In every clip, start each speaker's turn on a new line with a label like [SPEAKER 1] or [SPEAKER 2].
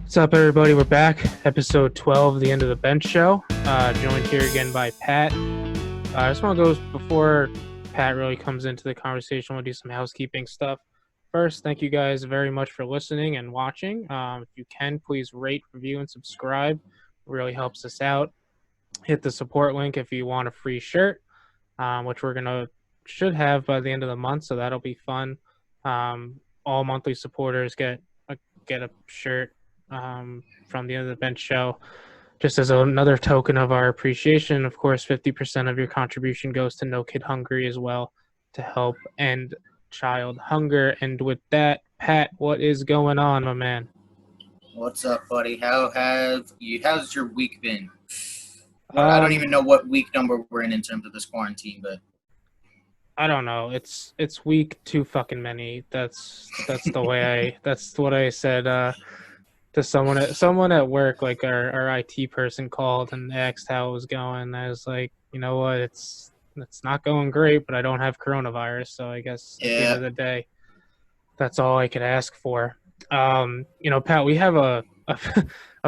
[SPEAKER 1] What's up, everybody? We're back. Episode 12, the end of the bench show. Joined here again by Pat. I just want to go before Pat really comes into the conversation. We'll do some housekeeping stuff. First, thank you guys very much for listening and watching. If you can, please rate, review, and subscribe. It really helps us out. Hit the support link if you want a free shirt, which should have by the end of the month, so that'll be fun. All monthly supporters get a shirt from the end of the bench show, just as another token of our appreciation. Of course, 50% of your contribution goes to No Kid Hungry as well, to help end child hunger. And with that, Pat, what is going on, my man?
[SPEAKER 2] What's up, buddy? How's your week been? I don't even know what week number we're in terms of this quarantine, but
[SPEAKER 1] I don't know. It's week too fucking many. That's the way that's what I said to someone at work. Like our IT person called and asked how it was going. I was like, you know what, it's not going great, but I don't have coronavirus, so I guess at the end of the day, that's all I could ask for. Pat, we have a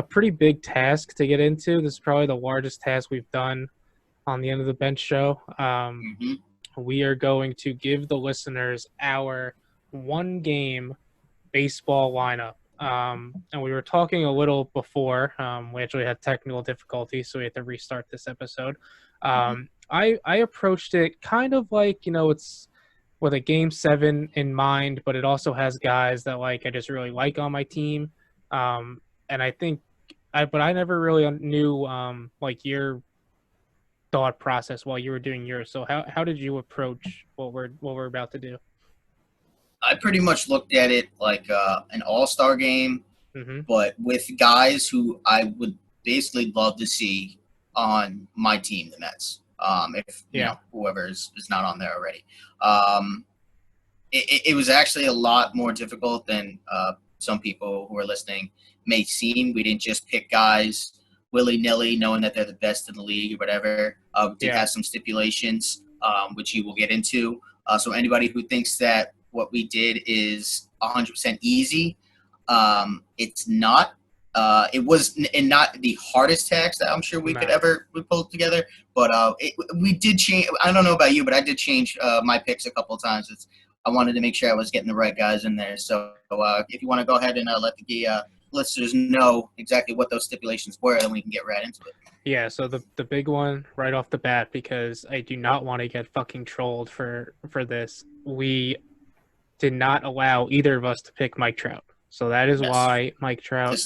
[SPEAKER 1] pretty big task to get into. This is probably the largest task we've done on the end of the bench show. We are going to give the listeners our one-game baseball lineup. And we were talking a little before. We actually had technical difficulties, so we had to restart this episode. I approached it kind of like, it's with a Game 7 in mind, but it also has guys that I just really like on my team. And I think I never really knew your thought process while you were doing yours. So how did you approach what we're about to do?
[SPEAKER 2] I pretty much looked at it like an all-star game, but with guys who I would basically love to see on my team, the Mets. Whoever is not on there already. It was actually a lot more difficult than some people who are listening may seem. We didn't just pick guys willy-nilly, knowing that they're the best in the league or whatever. We did have some stipulations, which you will get into. So anybody who thinks that what we did is 100% easy, it's not. It was not the hardest task that I'm sure we could ever pull together. But we did change. I don't know about you, but I did change my picks a couple of times. I wanted to make sure I was getting the right guys in there. So if you want to go ahead and let the listeners know exactly what those stipulations were, then we can get right into it.
[SPEAKER 1] Yeah, so the big one right off the bat, because I do not want to get fucking trolled for this, we did not allow either of us to pick Mike Trout. So that is why Mike Trout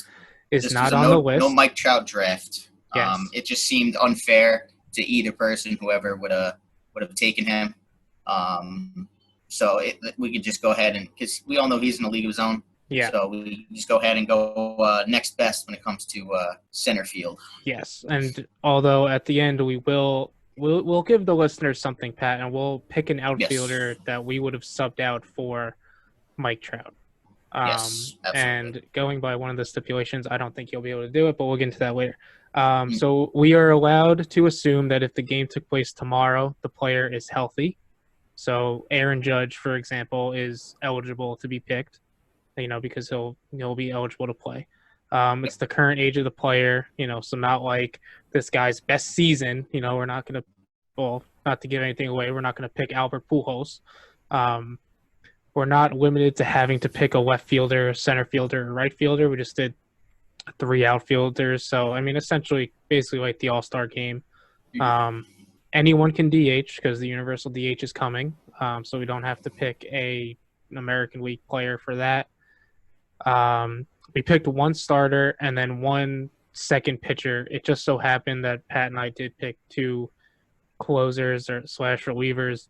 [SPEAKER 1] is not on the list.
[SPEAKER 2] No Mike Trout draft.
[SPEAKER 1] Yes.
[SPEAKER 2] It just seemed unfair to either person, whoever would have taken him. So we could just go ahead and, because we all know he's in a league of his own.
[SPEAKER 1] Yeah.
[SPEAKER 2] So we just go ahead and go next best when it comes to center field.
[SPEAKER 1] Yes, and although at the end we'll give the listeners something, Pat, and we'll pick an outfielder that we would have subbed out for Mike Trout.
[SPEAKER 2] Yes, absolutely.
[SPEAKER 1] And going by one of the stipulations, I don't think you'll be able to do it, but we'll get into that later. So we are allowed to assume that if the game took place tomorrow, the player is healthy. So Aaron Judge, for example, is eligible to be picked, because he'll be eligible to play. It's the current age of the player, so not like this guy's best season. We're not going to, not to give anything away, we're not going to pick Albert Pujols. We're not limited to having to pick a left fielder, center fielder, or right fielder. We just did 3 outfielders. So, essentially, basically like the All-Star game. Anyone can DH because the universal DH is coming. So we don't have to pick an American League player for that. We picked 1 starter and then 1 second pitcher. It just so happened that Pat and I did pick 2 closers or / relievers,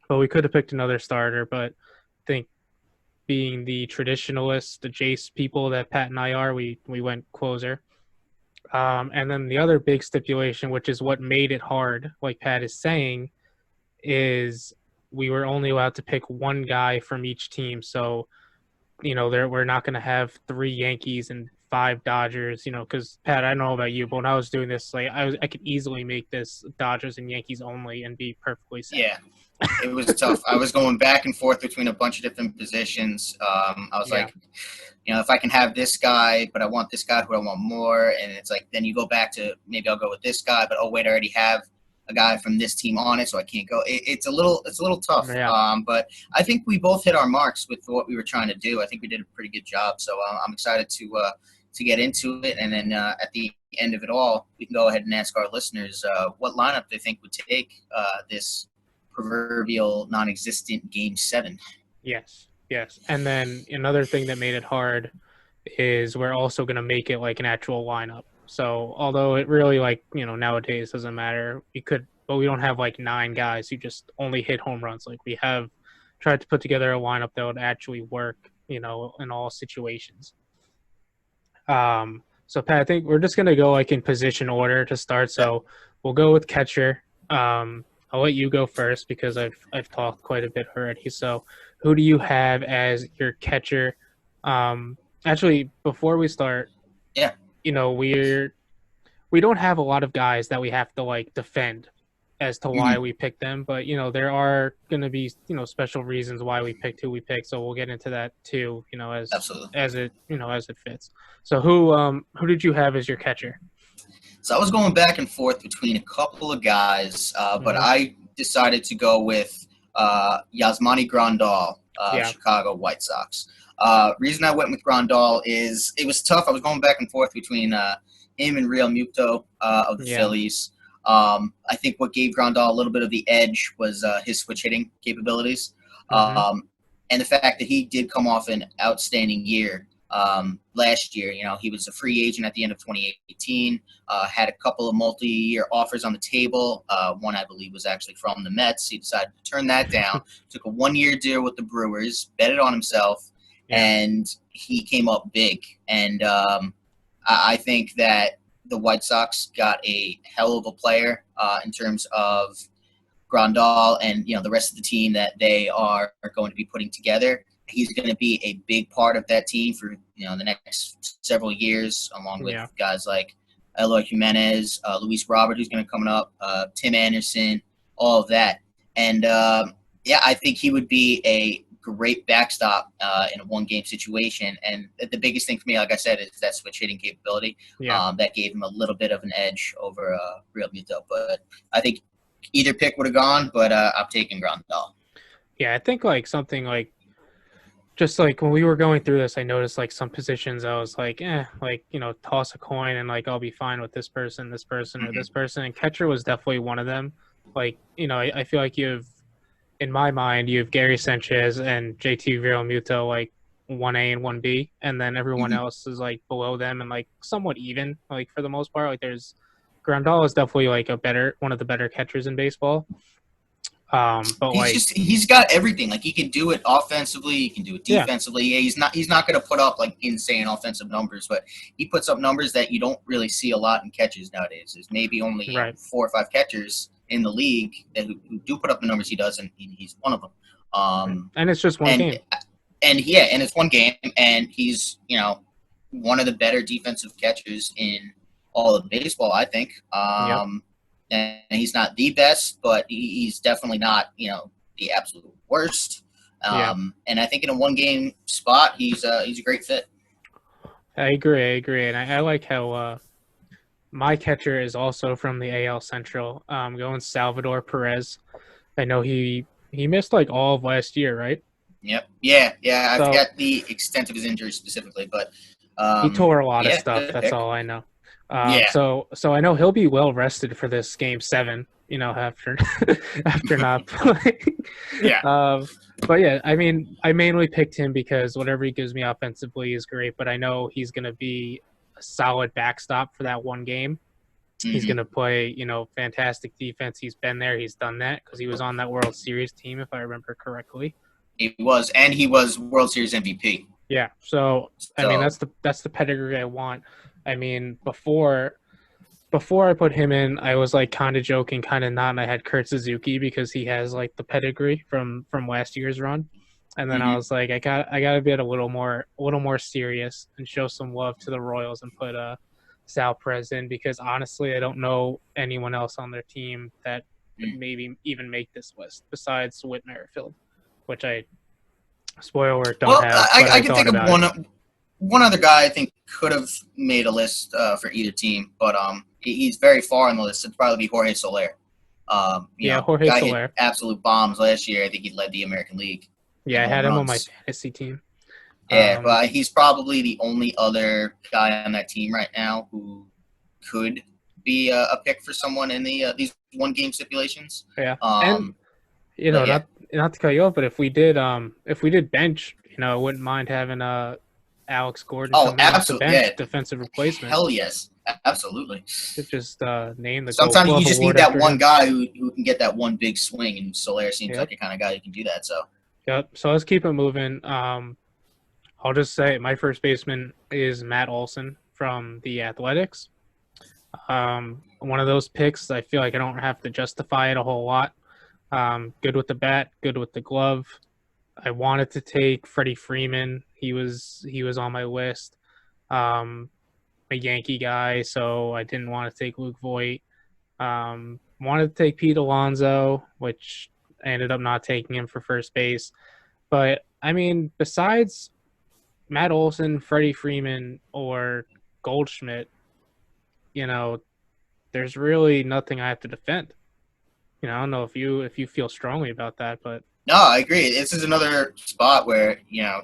[SPEAKER 1] but we could have picked another starter. But I think being the traditionalists, the Jace people that Pat and I are, we went closer. And then the other big stipulation, which is what made it hard, like Pat is saying, is we were only allowed to pick 1 guy from each team. So, we're not going to have 3 Yankees and 5 Dodgers, because Pat, I don't know about you, but when I was doing this, I could easily make this Dodgers and Yankees only and be perfectly safe.
[SPEAKER 2] Yeah. It was tough. I was going back and forth between a bunch of different positions. I was
[SPEAKER 1] Yeah.
[SPEAKER 2] like, if I can have this guy, but I want this guy who I want more, and it's like then you go back to maybe I'll go with this guy, but oh wait, I already have a guy from this team on it, so I can't go. It's a little tough.
[SPEAKER 1] Yeah.
[SPEAKER 2] But I think we both hit our marks with what we were trying to do. I think we did a pretty good job. So I'm excited to get into it, and then at the end of it all, we can go ahead and ask our listeners what lineup they think would take this proverbial non-existent Game 7.
[SPEAKER 1] Yes. Yes. And then another thing that made it hard is we're also going to make it like an actual lineup. So although it really like, nowadays doesn't matter, but we don't have like 9 guys who just only hit home runs. Like we have tried to put together a lineup that would actually work, in all situations. So Pat, I think we're just going to go like in position order to start. So we'll go with catcher. I'll let you go first because I've talked quite a bit already. So who do you have as your catcher? Actually, before we start,
[SPEAKER 2] Yeah.
[SPEAKER 1] We don't have a lot of guys that we have to like defend as to why we picked them, but there are going to be special reasons why we picked who we picked. So we'll get into that too.
[SPEAKER 2] Absolutely.
[SPEAKER 1] As it fits. So who did you have as your catcher?
[SPEAKER 2] So I was going back and forth between a couple of guys, but I decided to go with Yasmani Grandal, Chicago White Sox. Reason I went with Grandal is it was tough. I was going back and forth between him and Real Muto of the Phillies. I think what gave Grandal a little bit of the edge was his switch hitting capabilities, and the fact that he did come off an outstanding year last year. He was a free agent at the end of 2018, had a couple of multi-year offers on the table. One, I believe, was actually from the Mets. He decided to turn that down, took a 1-year deal with the Brewers, betted on himself, and he came up big. And I think that the White Sox got a hell of a player in terms of Grandal and the rest of the team that they are going to be putting together. He's going to be a big part of that team for the next several years, along with guys like Eloy Jimenez, Luis Robert, who's going to come up, Tim Anderson, all of that. And I think he would be a great backstop in a one-game situation. And the biggest thing for me, like I said, is that switch hitting capability. That gave him a little bit of an edge over Real Muto. But I think either pick would have gone, but I'm taking Grandal.
[SPEAKER 1] Yeah, I think like something like just like when we were going through this, I noticed like some positions I was like, toss a coin and like I'll be fine with this person, or this person. And catcher was definitely one of them. Like, I feel like in my mind, you have Gary Sanchez and JT Realmuto like 1A and 1B, and then everyone else is like below them and like somewhat even, like for the most part. Like there's Grandal is definitely like one of the better catchers in baseball. But
[SPEAKER 2] he's got everything. Like he can do it offensively, he can do it defensively. Yeah, he's not going to put up like insane offensive numbers, but he puts up numbers that you don't really see a lot in catches nowadays. There's maybe only 4 or 5 catchers in the league that who do put up the numbers he does, and he's one of them.
[SPEAKER 1] And it's just one game.
[SPEAKER 2] And it's one game, and he's one of the better defensive catchers in all of baseball, I think. And he's not the best, but he's definitely not, the absolute worst. And I think in a one-game spot, he's a great fit.
[SPEAKER 1] I agree, and I like how my catcher is also from the AL Central. Going Salvador Perez. I know he missed like all of last year, right?
[SPEAKER 2] Yep. Yeah. I forgot the extent of his injury specifically, but
[SPEAKER 1] he tore a lot of stuff. That's all I know. So I know he'll be well rested for this Game 7. After not playing. But yeah, I mean, I mainly picked him because whatever he gives me offensively is great. But I know he's going to be a solid backstop for that one game. He's going to play, fantastic defense. He's been there. He's done that because he was on that World Series team, if I remember correctly.
[SPEAKER 2] He was, and he was World Series MVP.
[SPEAKER 1] Yeah. So I mean, that's the pedigree I want. I mean, before I put him in, I was like kind of joking, kind of not, and I had Kurt Suzuki because he has like the pedigree from last year's run. And then I was like, I got to be a little more serious and show some love to the Royals and put Sal Perez in because honestly, I don't know anyone else on their team that
[SPEAKER 2] Mm.
[SPEAKER 1] maybe even make this list besides Whit Merrifield, which I, spoiler alert, don't
[SPEAKER 2] Well,
[SPEAKER 1] have, but
[SPEAKER 2] I
[SPEAKER 1] I
[SPEAKER 2] can
[SPEAKER 1] thought
[SPEAKER 2] think of
[SPEAKER 1] about it.
[SPEAKER 2] one other guy I think could have made a list for either team, but he's very far on the list. It'd probably be Jorge Soler.
[SPEAKER 1] Yeah, Jorge
[SPEAKER 2] Guy hit
[SPEAKER 1] Soler.
[SPEAKER 2] absolute bombs last year. I think he led the American League in
[SPEAKER 1] Yeah, I
[SPEAKER 2] home
[SPEAKER 1] had him on my
[SPEAKER 2] runs.
[SPEAKER 1] fantasy team.
[SPEAKER 2] Yeah, but he's probably the only other guy on that team right now who could be a pick for someone in these 1-game stipulations.
[SPEAKER 1] Yeah, and
[SPEAKER 2] Um, but yeah.
[SPEAKER 1] not to cut you off, but if we did bench, I wouldn't mind having Alex Gordon
[SPEAKER 2] Oh,
[SPEAKER 1] come in off the
[SPEAKER 2] absolutely.
[SPEAKER 1] bench,
[SPEAKER 2] Yeah.
[SPEAKER 1] defensive replacement.
[SPEAKER 2] Hell yes. Absolutely.
[SPEAKER 1] To just name the Gold
[SPEAKER 2] Sometimes you
[SPEAKER 1] Glove
[SPEAKER 2] just need
[SPEAKER 1] award
[SPEAKER 2] that
[SPEAKER 1] after
[SPEAKER 2] one
[SPEAKER 1] him.
[SPEAKER 2] guy who can get that one big swing, and Soler seems
[SPEAKER 1] Yep.
[SPEAKER 2] like the kind of guy who can do that. So.
[SPEAKER 1] Yep. So let's keep it moving. I'll just say my first baseman is Matt Olson from the Athletics. One of those picks, I feel like I don't have to justify it a whole lot. Good with the bat, good with the glove. I wanted to take Freddie Freeman. He was on my list. A Yankee guy, so I didn't want to take Luke Voigt. Wanted to take Pete Alonso, which I ended up not taking him for first base. But I mean, besides Matt Olson, Freddie Freeman, or Goldschmidt, there's really nothing I have to defend. I don't know if you feel strongly about that, but
[SPEAKER 2] No, I agree. This is another spot where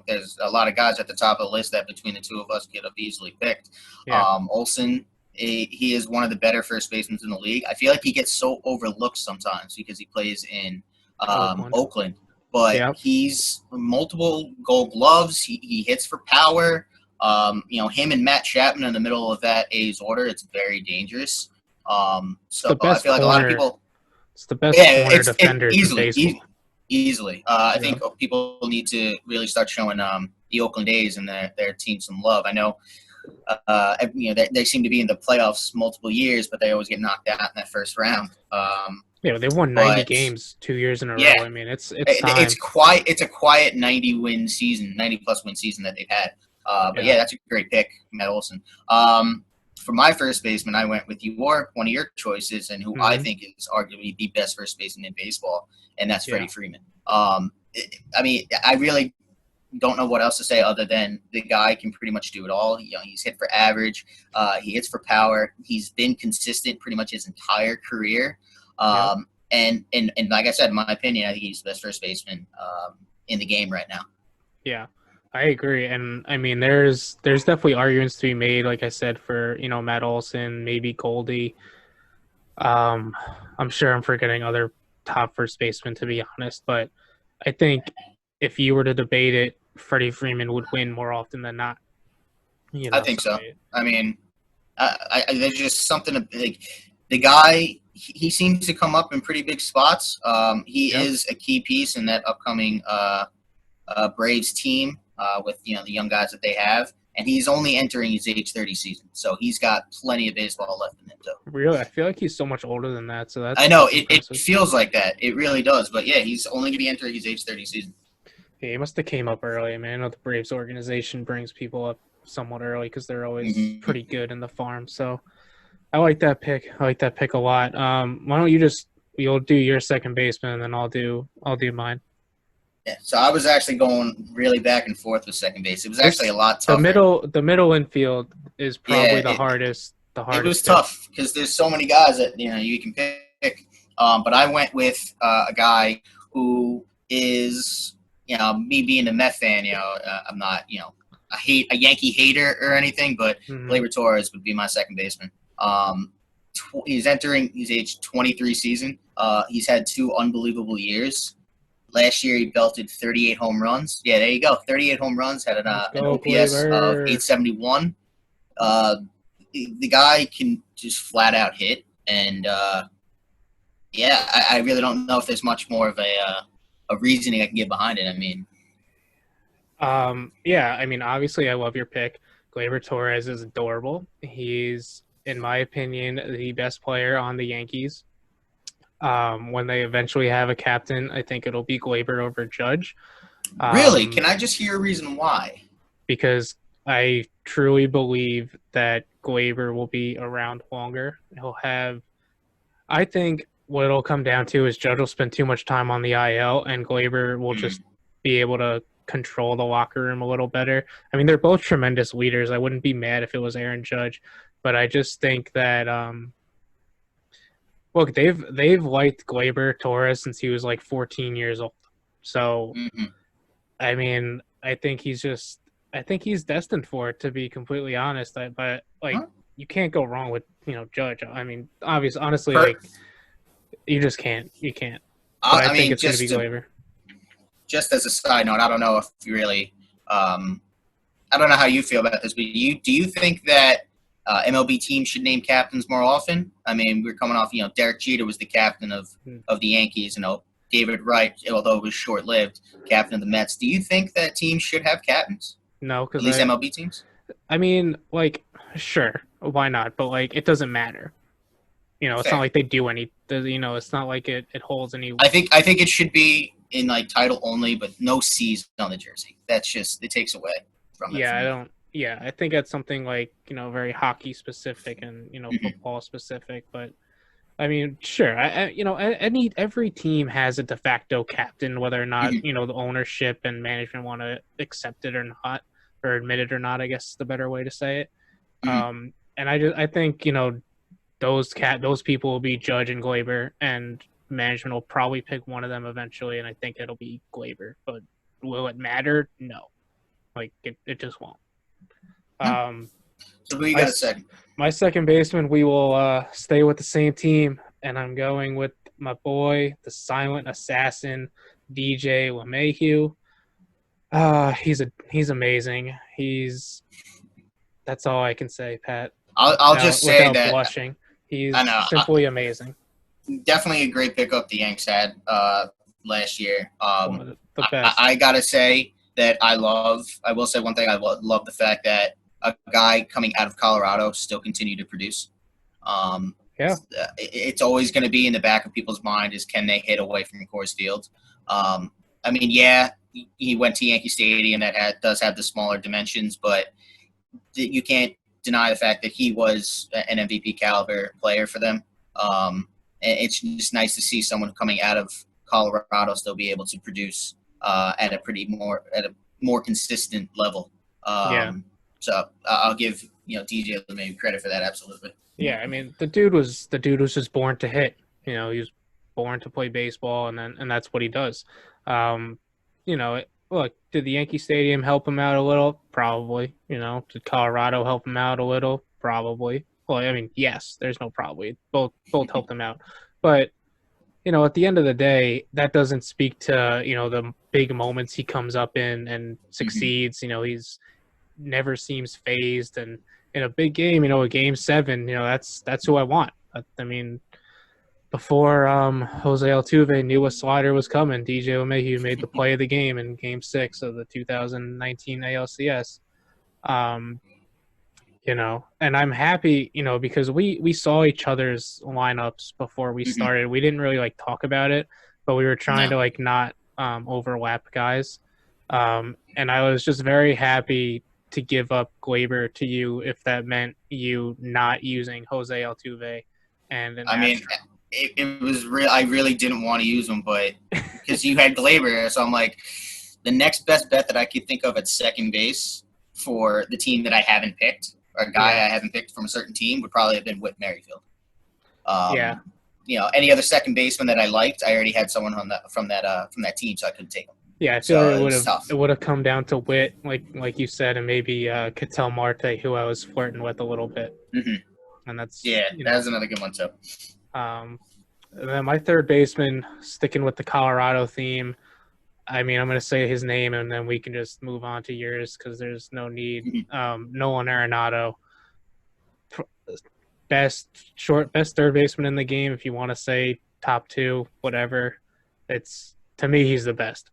[SPEAKER 2] there's a lot of guys at the top of the list that between the two of us could have easily picked.
[SPEAKER 1] yeah,
[SPEAKER 2] Olson, he is one of the better first basemen in the league. I feel like he gets so overlooked sometimes because he plays in Oakland. But
[SPEAKER 1] yeah,
[SPEAKER 2] he's multiple Gold Gloves. He hits for power. Him and Matt Chapman in the middle of that A's order, it's very dangerous.
[SPEAKER 1] it's the
[SPEAKER 2] So I
[SPEAKER 1] best
[SPEAKER 2] feel like a lot of
[SPEAKER 1] corner.
[SPEAKER 2] people.
[SPEAKER 1] It's the best
[SPEAKER 2] Yeah,
[SPEAKER 1] corner defenders in
[SPEAKER 2] easily.
[SPEAKER 1] baseball.
[SPEAKER 2] Easily. I
[SPEAKER 1] Yeah.
[SPEAKER 2] think people need to really start showing the Oakland A's and their team some love. I know, they seem to be in the playoffs multiple years, but they always get knocked out in that first round.
[SPEAKER 1] They won 90 games 2 years in a
[SPEAKER 2] Yeah,
[SPEAKER 1] row. I mean, it's time.
[SPEAKER 2] It's a quiet 90-win season, 90-plus win season that they've had. But yeah, that's a great pick, Matt Olson. For my first baseman, I went with one of your choices, and who I think is arguably the best first baseman in baseball, and that's Freddie Freeman. I really don't know what else to say other than the guy can pretty much do it all. He's hit for average. He hits for power. He's been consistent pretty much his entire career. And like I said, in my opinion, I think he's the best first baseman in the game right now.
[SPEAKER 1] Yeah, I agree. And I mean, there's definitely arguments to be made, like I said, for, Matt Olson, maybe Goldie. I'm sure I'm forgetting other top first basemen, to be honest, but I think if you were to debate it, Freddie Freeman would win more often than not.
[SPEAKER 2] I think so. I mean, there's just something like the guy. He seems to come up in pretty big spots. He is a key piece in that upcoming Braves team with the young guys that they have, and he's only entering his age 30 season, so he's got plenty of baseball left in him too.
[SPEAKER 1] Really, I feel like he's so much older than that. So that's
[SPEAKER 2] I know
[SPEAKER 1] that's
[SPEAKER 2] it feels like that. It really does, but yeah, he's only going to be entering his age 30 season.
[SPEAKER 1] Yeah, he must have came up early. I mean, I know the Braves organization brings people up somewhat early because they're always pretty good in the farm. So I like that pick. I like that pick a lot. Why don't you'll do your second baseman, and then I'll do mine.
[SPEAKER 2] Yeah, so I was actually going really back and forth with second base. It was actually a lot tougher.
[SPEAKER 1] The middle infield is probably the hardest.
[SPEAKER 2] It was tough because there's so many guys that you can pick. But I went with a guy who is me being a Met fan. I'm not a Yankee hater or anything, but Gleyber Torres would be my second baseman. He's entering his age 23 season. He's had 2 unbelievable years. Last year, he belted 38 home runs. Yeah, there you go. 38 home runs, had an OPS of 871. The guy can just flat out hit. And, I really don't know if there's much more of a reasoning I can get behind it. I mean,
[SPEAKER 1] obviously, I love your pick. Gleyber Torres is adorable. He's, in my opinion, the best player on the Yankees. When they eventually have a captain, I think it'll be Gleyber over Judge.
[SPEAKER 2] Really? Can I just hear a reason why?
[SPEAKER 1] Because I truly believe that Gleyber will be around longer. I think what it'll come down to is Judge will spend too much time on the IL, and Glaber will just be able to control the locker room a little better. I mean, they're both tremendous leaders. I wouldn't be mad if it was Aaron Judge, but I just think that look, they've liked Glaber Torres since he was like 14 years old. So, I mean, I think he's destined for it, to be completely honest. But like, you can't go wrong with Judge. I mean, honestly, like, you just can't. You can't. But I think it's going to be Glaber.
[SPEAKER 2] Just as a side note, I don't know if you really, I don't know how you feel about this, but do you think that MLB teams should name captains more often? I mean, we're coming off, Derek Jeter was the captain of the Yankees, David Wright, although it was short-lived, captain of the Mets. Do you think that teams should have captains?
[SPEAKER 1] No, because
[SPEAKER 2] at least MLB teams.
[SPEAKER 1] I mean, like, sure, why not? But like, it doesn't matter. It's
[SPEAKER 2] Fair.
[SPEAKER 1] not like they do any. It's not like it holds any.
[SPEAKER 2] I think it should be in like title only, but no C's on the jersey. That's just, it takes away from it.
[SPEAKER 1] Yeah, I don't. Yeah, I think that's something like very hockey specific and football specific. But I mean, sure, every team has a de facto captain, whether or not the ownership and management want to accept it or not, or admit it or not. I guess is the better way to say it. And I think those people will be Judge and Glaber, and management will probably pick one of them eventually, and I think it'll be Glaber. But will it matter? No, like it just won't.
[SPEAKER 2] So who you got second?
[SPEAKER 1] My second baseman, we will stay with the same team, and I'm going with my boy, the silent assassin, DJ LeMahieu. He's amazing. That's all I can say, Pat.
[SPEAKER 2] I'll just say
[SPEAKER 1] without
[SPEAKER 2] that
[SPEAKER 1] blushing. He's simply amazing.
[SPEAKER 2] Definitely a great pickup the Yanks had last year.
[SPEAKER 1] The best.
[SPEAKER 2] I gotta say that I will say one thing. I love the fact that a guy coming out of Colorado still continued to produce. It's always going to be in the back of people's mind is, can they hit away from Coors Field? I mean, he went to Yankee Stadium that does have the smaller dimensions, but you can't deny the fact that he was an MVP caliber player for them. And it's just nice to see someone coming out of Colorado still be able to produce at a more consistent level. So I'll give DJ LeMahieu credit for that, absolutely.
[SPEAKER 1] Yeah, I mean the dude was just born to hit. He was born to play baseball, and that's what he does. Look, did the Yankee Stadium help him out a little? Probably. Did Colorado help him out a little? Probably. Well, I mean, yes. There's no probably. Both helped him out, but at the end of the day, that doesn't speak to the big moments he comes up in and succeeds. He's never seems phased, and in a big game, a game 7, that's who I want. I mean, before Jose Altuve knew a slider was coming, DJ LeMahieu made the play of the game in Game 6 of the 2019 ALCS. And I'm happy, because we saw each other's lineups before we started. We didn't really talk about it, but we were trying to not overlap guys. And I was just very happy to give up Glaber to you if that meant you not using Jose Altuve. And
[SPEAKER 2] I mean, it was real. I really didn't want to use him, but because you had Glaber, so I'm like, the next best bet that I could think of at second base for the team that I haven't picked, or a guy I haven't picked from a certain team, would probably have been Whit Merrifield. Any other second baseman that I liked, I already had someone from that team, so I couldn't take him.
[SPEAKER 1] Yeah, I feel it would have come down to Whit, like you said, and maybe Ketel Marte, who I was flirting with a little bit. And that's
[SPEAKER 2] that's another good one too.
[SPEAKER 1] And then my third baseman, sticking with the Colorado theme. I mean, I'm going to say his name, and then we can just move on to yours because there's no need. Nolan Arenado, best third baseman in the game. If you want to say top 2, whatever, to me he's the best.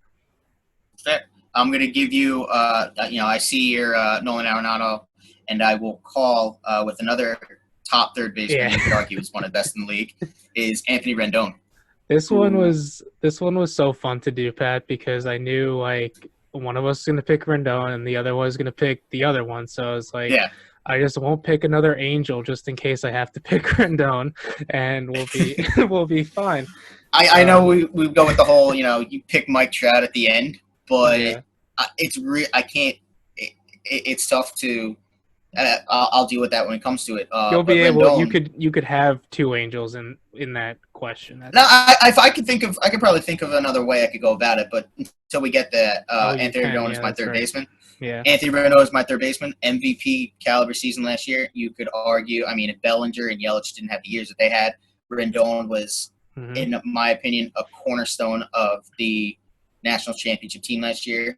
[SPEAKER 2] Fair. I'm going to give you, I see your Nolan Arenado, and I will call with another top third baseman. You could argue is one of the best in the league. Is Anthony Rendon.
[SPEAKER 1] This one was so fun to do, Pat, because I knew one of us is gonna pick Rendon and the other one is gonna pick the other one. So it's like
[SPEAKER 2] Yeah.
[SPEAKER 1] I just won't pick another Angel just in case I have to pick Rendon, and we'll be we'll be fine.
[SPEAKER 2] I know we go with the whole, you pick Mike Trout at the end, but
[SPEAKER 1] Yeah.
[SPEAKER 2] I can't. It's tough to. I'll deal with that when it comes to it.
[SPEAKER 1] You'll
[SPEAKER 2] But
[SPEAKER 1] be able.
[SPEAKER 2] Rendon.
[SPEAKER 1] You could have two Angels in that question.
[SPEAKER 2] No, if I could I could probably think of another way I could go about it. But until we get that,
[SPEAKER 1] You
[SPEAKER 2] Anthony
[SPEAKER 1] can.
[SPEAKER 2] Rendon is
[SPEAKER 1] Yeah,
[SPEAKER 2] my
[SPEAKER 1] that's
[SPEAKER 2] third
[SPEAKER 1] right.
[SPEAKER 2] baseman.
[SPEAKER 1] Yeah.
[SPEAKER 2] Anthony Rendon is my third baseman. MVP caliber season last year. You could argue. I mean, if Bellinger and Yelich didn't have the years that they had, Rendon was, in my opinion, a cornerstone of the national championship team last year.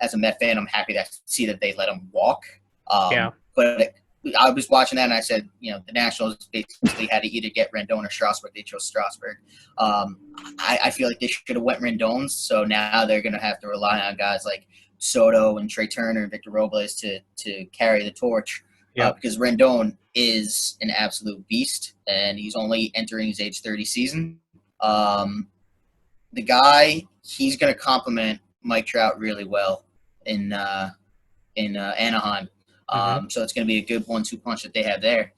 [SPEAKER 2] As a Met fan, I'm happy to see that they let him walk.
[SPEAKER 1] Yeah.
[SPEAKER 2] But I was watching that and I said, the Nationals basically had to either get Rendon or Strasburg. They chose Strasburg. I feel like they should have went Rendon, so now they're going to have to rely on guys like Soto and Trey Turner and Victor Robles to carry the torch. Because Rendon is an absolute beast, and he's only entering his age 30 season. The guy, he's going to complement Mike Trout really well in Anaheim. So it's going to be a good 1-2 punch that they have there.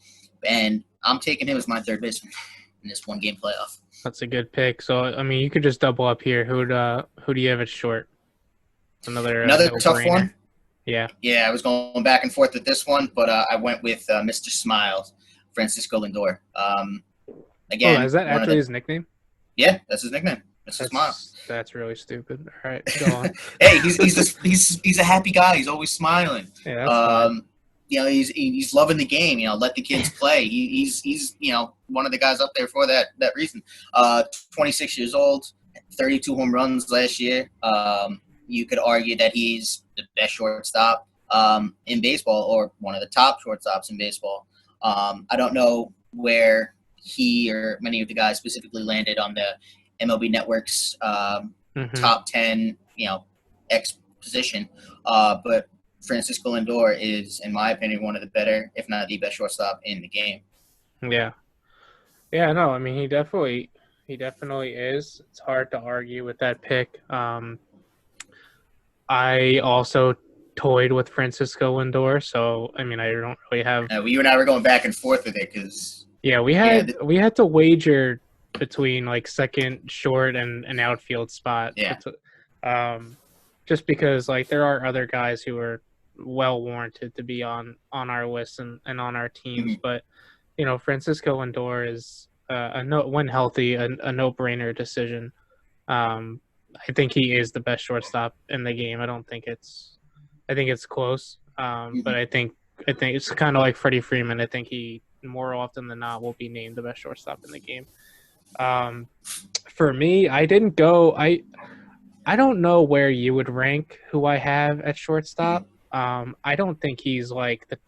[SPEAKER 2] And I'm taking him as my third baseman in this one-game playoff.
[SPEAKER 1] That's a good pick. So, I mean, you could just double up here. Who do you have at short? Another
[SPEAKER 2] tough one?
[SPEAKER 1] Yeah.
[SPEAKER 2] Yeah, I was going back and forth with this one, but I went with Mr. Smiles, Francisco Lindor. Again,
[SPEAKER 1] is that actually his nickname?
[SPEAKER 2] Yeah, that's his nickname. Mr. Smiles.
[SPEAKER 1] That's really stupid. All right, go on.
[SPEAKER 2] Hey, he's a happy guy. He's always smiling.
[SPEAKER 1] Yeah, that's fine.
[SPEAKER 2] He's loving the game. Let the kids play. He's one of the guys up there for that reason. 26 years old, 32 home runs last year. You could argue that he's the best shortstop in baseball, or one of the top shortstops in baseball. I don't know where he or many of the guys specifically landed on the MLB Network's top 10, X position. But Francisco Lindor is, in my opinion, one of the better, if not the best shortstop in the game.
[SPEAKER 1] Yeah. Yeah, no, I mean, he definitely is. It's hard to argue with that pick. I also toyed with Francisco Lindor, so I mean, I don't really have.
[SPEAKER 2] You and I were going back and forth with it because.
[SPEAKER 1] Yeah, we had to wager between like second, short, and an outfield spot.
[SPEAKER 2] Yeah.
[SPEAKER 1] Just because like there are other guys who are well warranted to be on our list and on our teams, but Francisco Lindor is when healthy a no-brainer decision. I think he is the best shortstop in the game. I think it's close, but I think it's kind of like Freddie Freeman. I think he more often than not will be named the best shortstop in the game. For me, I didn't go. I don't know where you would rank who I have at shortstop. I don't think he's like the.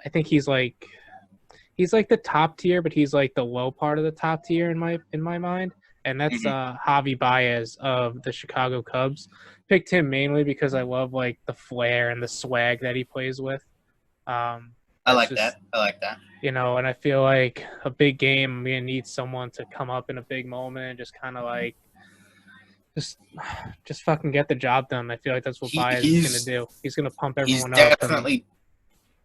[SPEAKER 1] I think he's like the top tier, but he's like the low part of the top tier in my mind. And that's Javi Baez of the Chicago Cubs. Picked him mainly because I love like the flair and the swag that he plays with.
[SPEAKER 2] I like that.
[SPEAKER 1] And I feel like a big game, I'm gonna need someone to come up in a big moment and just kind of like just fucking get the job done. I feel like that's what Baez is gonna do. He's gonna pump everyone up.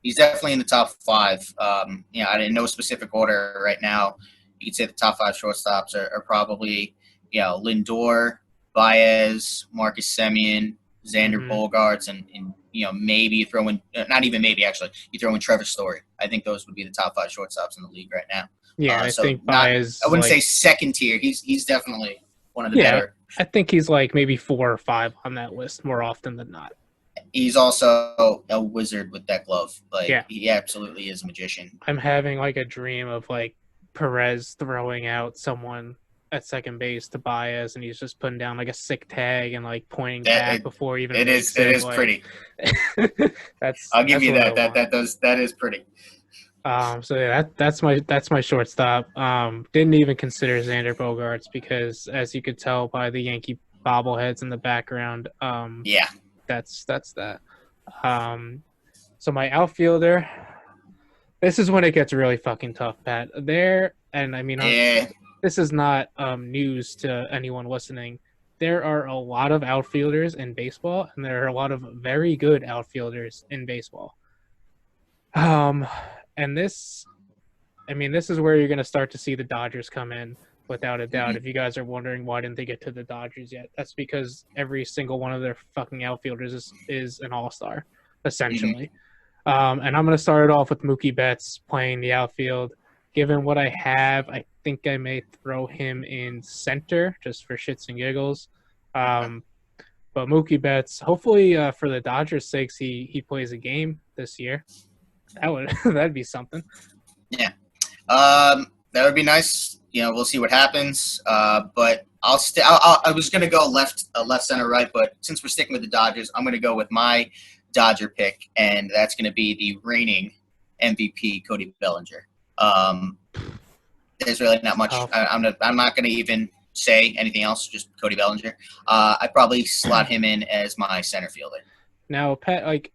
[SPEAKER 2] He's definitely in the top 5. I didn't know a specific order right now. You could say the top 5 shortstops are probably, Lindor, Baez, Marcus Semien, Xander Bogaerts, and maybe you throw in not even maybe actually you throw in Trevor Story. I think those would be the top 5 shortstops in the league right now.
[SPEAKER 1] Yeah, I think Baez.
[SPEAKER 2] I wouldn't say second tier. He's definitely one of the better.
[SPEAKER 1] I think he's like maybe 4 or 5 on that list more often than not.
[SPEAKER 2] He's also a wizard with that glove. He absolutely is a magician.
[SPEAKER 1] I'm having like a dream of like Perez throwing out someone at second base to Baez, and he's just putting down like a sick tag and like pointing back before even.
[SPEAKER 2] It is pretty. I'll give you that. That is pretty.
[SPEAKER 1] So yeah, that's my shortstop. Didn't even consider Xander Bogaerts because, as you could tell by the Yankee bobbleheads in the background, that's that. So my outfielder. This is when it gets really fucking tough, Pat. This is not news to anyone listening. there are a lot of outfielders in baseball, and there are a lot of very good outfielders in baseball. Um, and this, I mean, this is where you're going to start to see the Dodgers come in without a doubt.
[SPEAKER 2] Mhm.
[SPEAKER 1] If you guys are wondering why didn't they get to the Dodgers yet, that's because every single one of their fucking outfielders is an all-star,
[SPEAKER 2] Mhm.
[SPEAKER 1] essentially. And I'm going to start it off with Mookie Betts playing the outfield. Given what I have, I think I may throw him in center just for shits and giggles.
[SPEAKER 2] Okay.
[SPEAKER 1] Um, but Mookie Betts, hopefully for the Dodgers' sakes, he plays a game this year. That would that'd be something.
[SPEAKER 2] Yeah. That would be nice. We'll see what happens. But I was gonna go left, center, right. But since we're sticking with the Dodgers, I'm gonna go with my Dodger pick, and that's gonna be the reigning MVP, Cody Bellinger. Um, there's really not much.
[SPEAKER 1] Tough.
[SPEAKER 2] I'm not gonna even say anything else. Just Cody Bellinger. I probably slot him in as my center fielder.
[SPEAKER 1] Now, Pat, like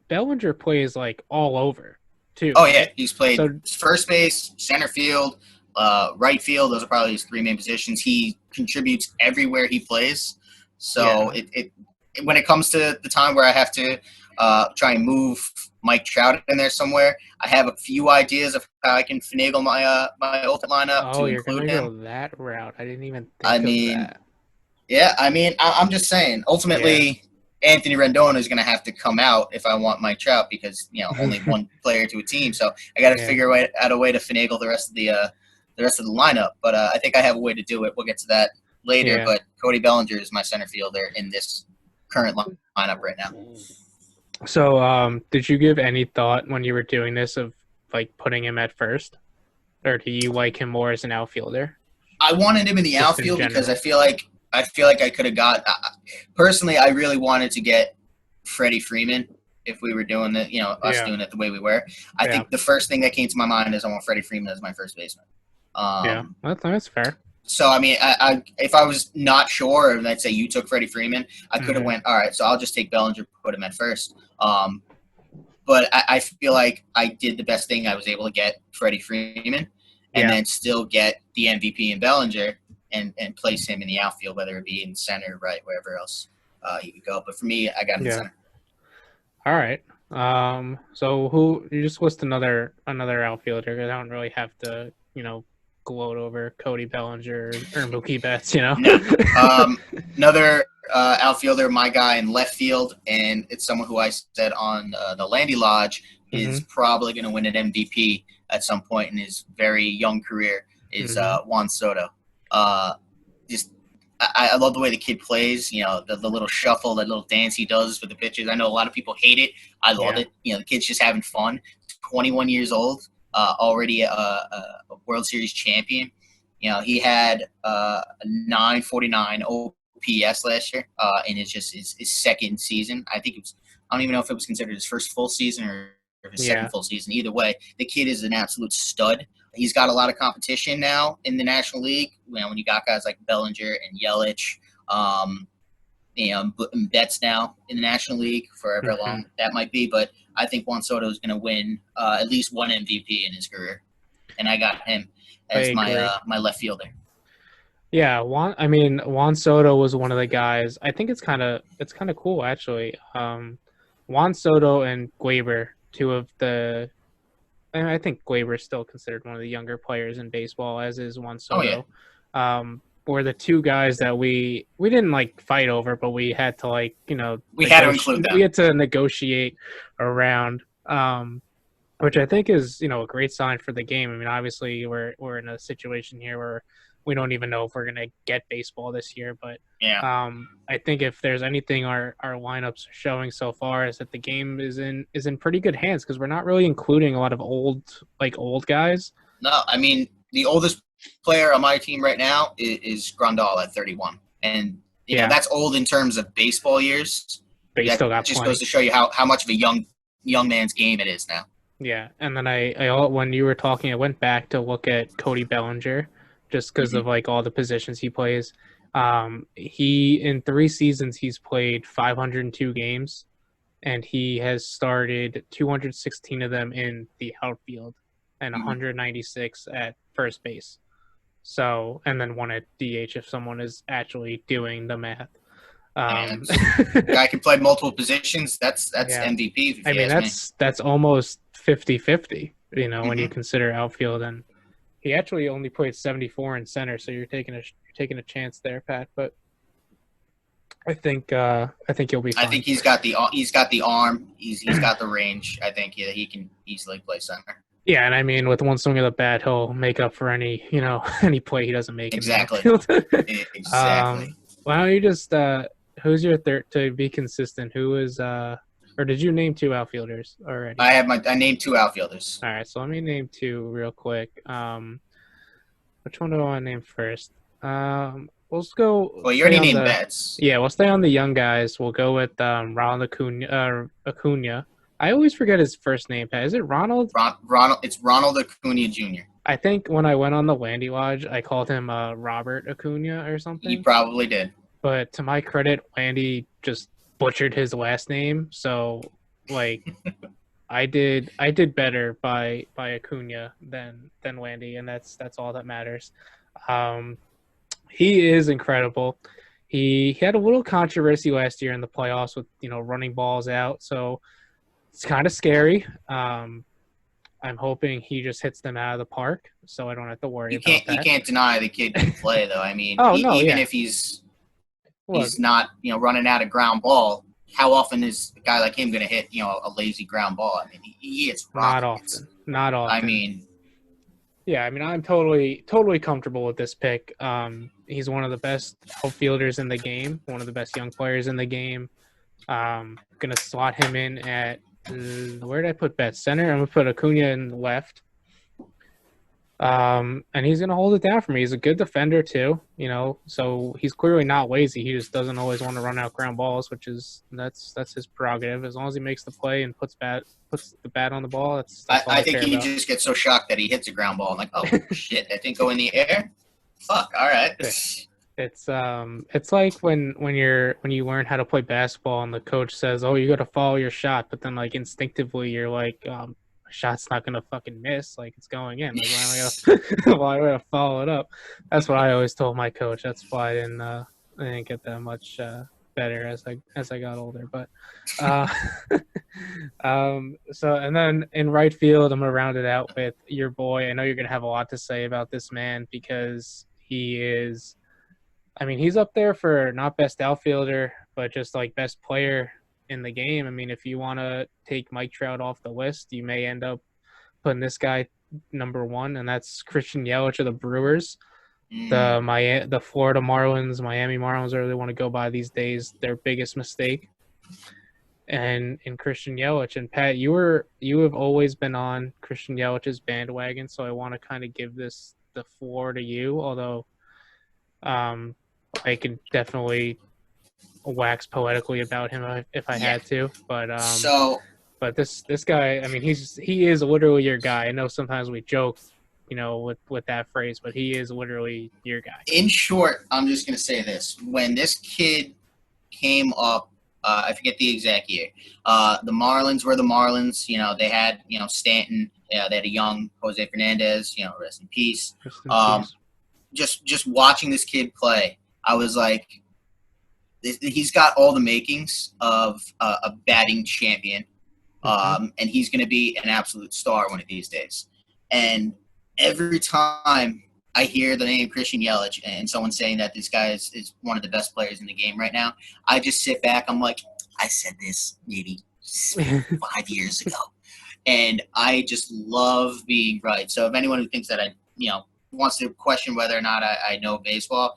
[SPEAKER 1] Bellinger plays like all over too,
[SPEAKER 2] Oh yeah,
[SPEAKER 1] right?
[SPEAKER 2] he's played
[SPEAKER 1] So
[SPEAKER 2] first base, center field, right field. Those are probably his three main positions. He contributes everywhere he plays. So
[SPEAKER 1] yeah.
[SPEAKER 2] when it comes to the time where I have to try and move Mike Trout in there somewhere, I have a few ideas of how I can finagle my ultimate lineup
[SPEAKER 1] Oh,
[SPEAKER 2] to
[SPEAKER 1] you're
[SPEAKER 2] include
[SPEAKER 1] gonna
[SPEAKER 2] him.
[SPEAKER 1] go that route. I didn't even
[SPEAKER 2] I
[SPEAKER 1] think of
[SPEAKER 2] mean,
[SPEAKER 1] that.
[SPEAKER 2] yeah, I'm just saying.
[SPEAKER 1] Yeah.
[SPEAKER 2] Ultimately, Anthony Rendon is going to have to come out if I want Mike Trout because only one player to a team. So I got to
[SPEAKER 1] yeah.
[SPEAKER 2] figure out a way to finagle the rest of the lineup. But I think I have a way to do it. We'll get to that later.
[SPEAKER 1] Yeah.
[SPEAKER 2] But Cody Bellinger is my center fielder in this current lineup right now.
[SPEAKER 1] So, did you give any thought when you were doing this of like putting him at first, or do you like him more as an outfielder,
[SPEAKER 2] I wanted him in the
[SPEAKER 1] just in
[SPEAKER 2] outfield because
[SPEAKER 1] general?
[SPEAKER 2] I feel like I could have got. Personally, I really wanted to get Freddie Freeman if we were doing us
[SPEAKER 1] Yeah.
[SPEAKER 2] doing it the way we were. I
[SPEAKER 1] Yeah.
[SPEAKER 2] think the first thing that came to my mind is I want Freddie Freeman as my first baseman.
[SPEAKER 1] Yeah.
[SPEAKER 2] Um,
[SPEAKER 1] That's fair.
[SPEAKER 2] so I mean, if I was not sure, and let's say you took Freddie Freeman, I could have
[SPEAKER 1] Mm-hmm.
[SPEAKER 2] went all right. So I'll just take Bellinger, put him at first. But I feel like I did the best thing. I was able to get Freddie Freeman, and
[SPEAKER 1] Yeah.
[SPEAKER 2] then still get the MVP in Bellinger, and place him in the outfield, whether it be in center, right, wherever else he could go. But for me, I got him in
[SPEAKER 1] Yeah.
[SPEAKER 2] center.
[SPEAKER 1] All right. So who you just list another outfielder? 'Cause I don't really have to, gloat over Cody Bellinger or Mookie Betts.
[SPEAKER 2] No. Another outfielder, my guy in left field, and it's someone who I said on the Landy Lodge
[SPEAKER 1] Mm-hmm.
[SPEAKER 2] is probably going to win an MVP at some point in his very young career is
[SPEAKER 1] Mm-hmm.
[SPEAKER 2] Juan Soto. Just I love the way the kid plays. The little shuffle, that little dance he does with the pitches. I know a lot of people hate it. I love
[SPEAKER 1] Yeah.
[SPEAKER 2] it. The kid's just having fun. 21 years old, already a World Series champion. He had a 949 OPS last year in his second season. I think it was. I don't even know if it was considered his first full season or his second
[SPEAKER 1] Yeah.
[SPEAKER 2] full season. Either way, the kid is an absolute stud. He's got a lot of competition now in the National League. When you got guys like Bellinger and Yelich, and Betts now in the National League, for however
[SPEAKER 1] Mm-hmm.
[SPEAKER 2] long that might be. But I think Juan Soto is going to win at least one MVP in his career, and I got him
[SPEAKER 1] I
[SPEAKER 2] as
[SPEAKER 1] agree.
[SPEAKER 2] my left fielder.
[SPEAKER 1] Yeah, Juan Soto was one of the guys. I think it's kind of cool actually. Juan Soto and Glaber, two of the, and I think Glaber is still considered one of the younger players in baseball, as is Juan
[SPEAKER 2] Oh yeah,
[SPEAKER 1] Soto. Were the two guys that we didn't like fight over, but we had to
[SPEAKER 2] we had to include
[SPEAKER 1] we
[SPEAKER 2] them.
[SPEAKER 1] had to negotiate around. Which I think is a great sign for the game. I mean, obviously we're in a situation here where we don't even know if we're gonna get baseball this year, but
[SPEAKER 2] Yeah.
[SPEAKER 1] I think if there's anything our lineups are showing so far is that the game is in pretty good hands because we're not really including a lot of old guys.
[SPEAKER 2] No, I mean the oldest player on my team right now is Grandal at 31, and
[SPEAKER 1] Yeah,
[SPEAKER 2] that's old in terms of baseball years.
[SPEAKER 1] but you
[SPEAKER 2] That
[SPEAKER 1] still got
[SPEAKER 2] just goes
[SPEAKER 1] plenty.
[SPEAKER 2] to show you how much of a young man's game it is now.
[SPEAKER 1] Yeah, and then when you were talking, I went back to look at Cody Bellinger, just because
[SPEAKER 2] Mm-hmm.
[SPEAKER 1] of all the positions he plays. He in 3 seasons he's played 502 games, and he has started 216 of them in the outfield and
[SPEAKER 2] Mm-hmm.
[SPEAKER 1] 196 at first base. So, and then one at DH if someone is actually doing the math.
[SPEAKER 2] I mean, guy can play multiple positions. That's
[SPEAKER 1] Yeah.
[SPEAKER 2] MVP, if
[SPEAKER 1] I
[SPEAKER 2] you
[SPEAKER 1] mean,
[SPEAKER 2] ask me.
[SPEAKER 1] that's almost 50-50, when you
[SPEAKER 2] Hmm.
[SPEAKER 1] consider outfield. And he actually only played 74 in center, so you're taking a chance there, Pat. But I think you'll be
[SPEAKER 2] I
[SPEAKER 1] fine.
[SPEAKER 2] think he's got the arm. He's got the range. I think he can easily play center.
[SPEAKER 1] Yeah, and I mean, with one swing of the bat, he'll make up for any any play he doesn't make in the
[SPEAKER 2] Exactly.
[SPEAKER 1] outfield.
[SPEAKER 2] Exactly.
[SPEAKER 1] Why don't you just who's your third to be consistent? Who is or did you name two outfielders already?
[SPEAKER 2] I named two outfielders.
[SPEAKER 1] All right, so let me name two real quick. Which one do I want to name first? Let's go
[SPEAKER 2] Well, you
[SPEAKER 1] stay
[SPEAKER 2] already
[SPEAKER 1] on
[SPEAKER 2] named
[SPEAKER 1] the
[SPEAKER 2] Betts.
[SPEAKER 1] yeah, we'll stay on the young guys. We'll go with Ronald Acuna. I always forget his first name, Pat. Is it Ronald?
[SPEAKER 2] Ronald. It's Ronald Acuna Jr.
[SPEAKER 1] I think when I went on the Landy Lodge, I called him Robert Acuna or
[SPEAKER 2] You
[SPEAKER 1] something.
[SPEAKER 2] probably did.
[SPEAKER 1] But to my credit, Landy just butchered his last name. So, like, I did better by Acuna than Landy, and that's all that matters. He is incredible. He had a little controversy last year in the playoffs with running balls out, so it's kind of scary. I'm hoping he just hits them out of the park, so I don't have to worry about that.
[SPEAKER 2] You can't deny the kid can play, though. I mean,
[SPEAKER 1] Oh no,
[SPEAKER 2] even
[SPEAKER 1] yeah.
[SPEAKER 2] if he's
[SPEAKER 1] Look,
[SPEAKER 2] not running out of ground ball, how often is a guy like him going to hit a lazy ground ball? I mean, he hits rockets.
[SPEAKER 1] Not often.
[SPEAKER 2] I mean,
[SPEAKER 1] yeah, I mean, I'm totally comfortable with this pick. He's one of the best outfielders in the game, one of the best young players in the game. Gonna slot him in at where did I put Betts? Center. I'm gonna put Acuna in left. And he's gonna hold it down for me. He's a good defender too, so he's clearly not lazy. He just doesn't always want to run out ground balls, which is that's his prerogative. As long as he makes the play and puts the bat on the ball, that's all
[SPEAKER 2] I think
[SPEAKER 1] care
[SPEAKER 2] he
[SPEAKER 1] about.
[SPEAKER 2] just gets so shocked that he hits a ground ball. I'm like, oh shit, that didn't go in the air. Fuck. All right.
[SPEAKER 1] It's like when you learn how to play basketball and the coach says, "Oh, you got to follow your shot," but then like instinctively you're like, shot's not gonna fucking miss, like it's going in. Like why am I gonna follow it up? That's what I always told my coach. That's why I didn't get that much better as I got older. But so and then in right field, I'm gonna round it out with your boy. I know you're gonna have a lot to say about this man because he is. I mean, he's up there for not best outfielder, but just like best player in the game. I mean, if you want to take Mike Trout off the list, you may end up putting this guy number one, and that's Christian Yelich of the Brewers. The Florida Marlins, Miami Marlins, whatever they want to go by these days, their biggest mistake. And in Christian Yelich, and Pat, you have always been on Christian Yelich's bandwagon, so I want to kind of give the floor to you. Although, I can definitely wax poetically about him if I had to, but but this guy, I mean, he is literally your guy. I know sometimes we joke, with that phrase, but he is literally your guy.
[SPEAKER 2] In short, I'm just gonna say this: when this kid came up, I forget the exact year. The Marlins were the Marlins. They had Stanton. They had a young Jose Fernandez. Rest in peace. Just watching this kid play, I was like, he's got all the makings of a batting champion, and he's going to be an absolute star one of these days. And every time I hear the name Christian Yelich and someone saying that this guy is one of the best players in the game right now, I just sit back. I'm like, I said this maybe 5 years ago. And I just love being right. So if anyone who thinks that wants to question whether or not I know baseball,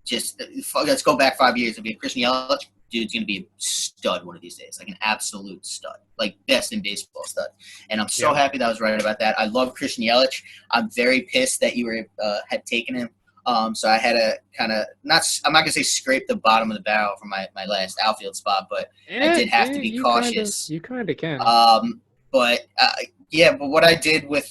[SPEAKER 2] just let's go back 5 years and be Christian Yelich. Dude's going to be a stud one of these days, like an absolute stud, like best in baseball stud. And I'm so happy that I was right about that. I love Christian Yelich. I'm very pissed that you had taken him. So I had to kind of I'm not going to say scrape the bottom of the barrel for my last outfield spot, but I did have to be cautious.
[SPEAKER 1] You kind of can.
[SPEAKER 2] But what I did with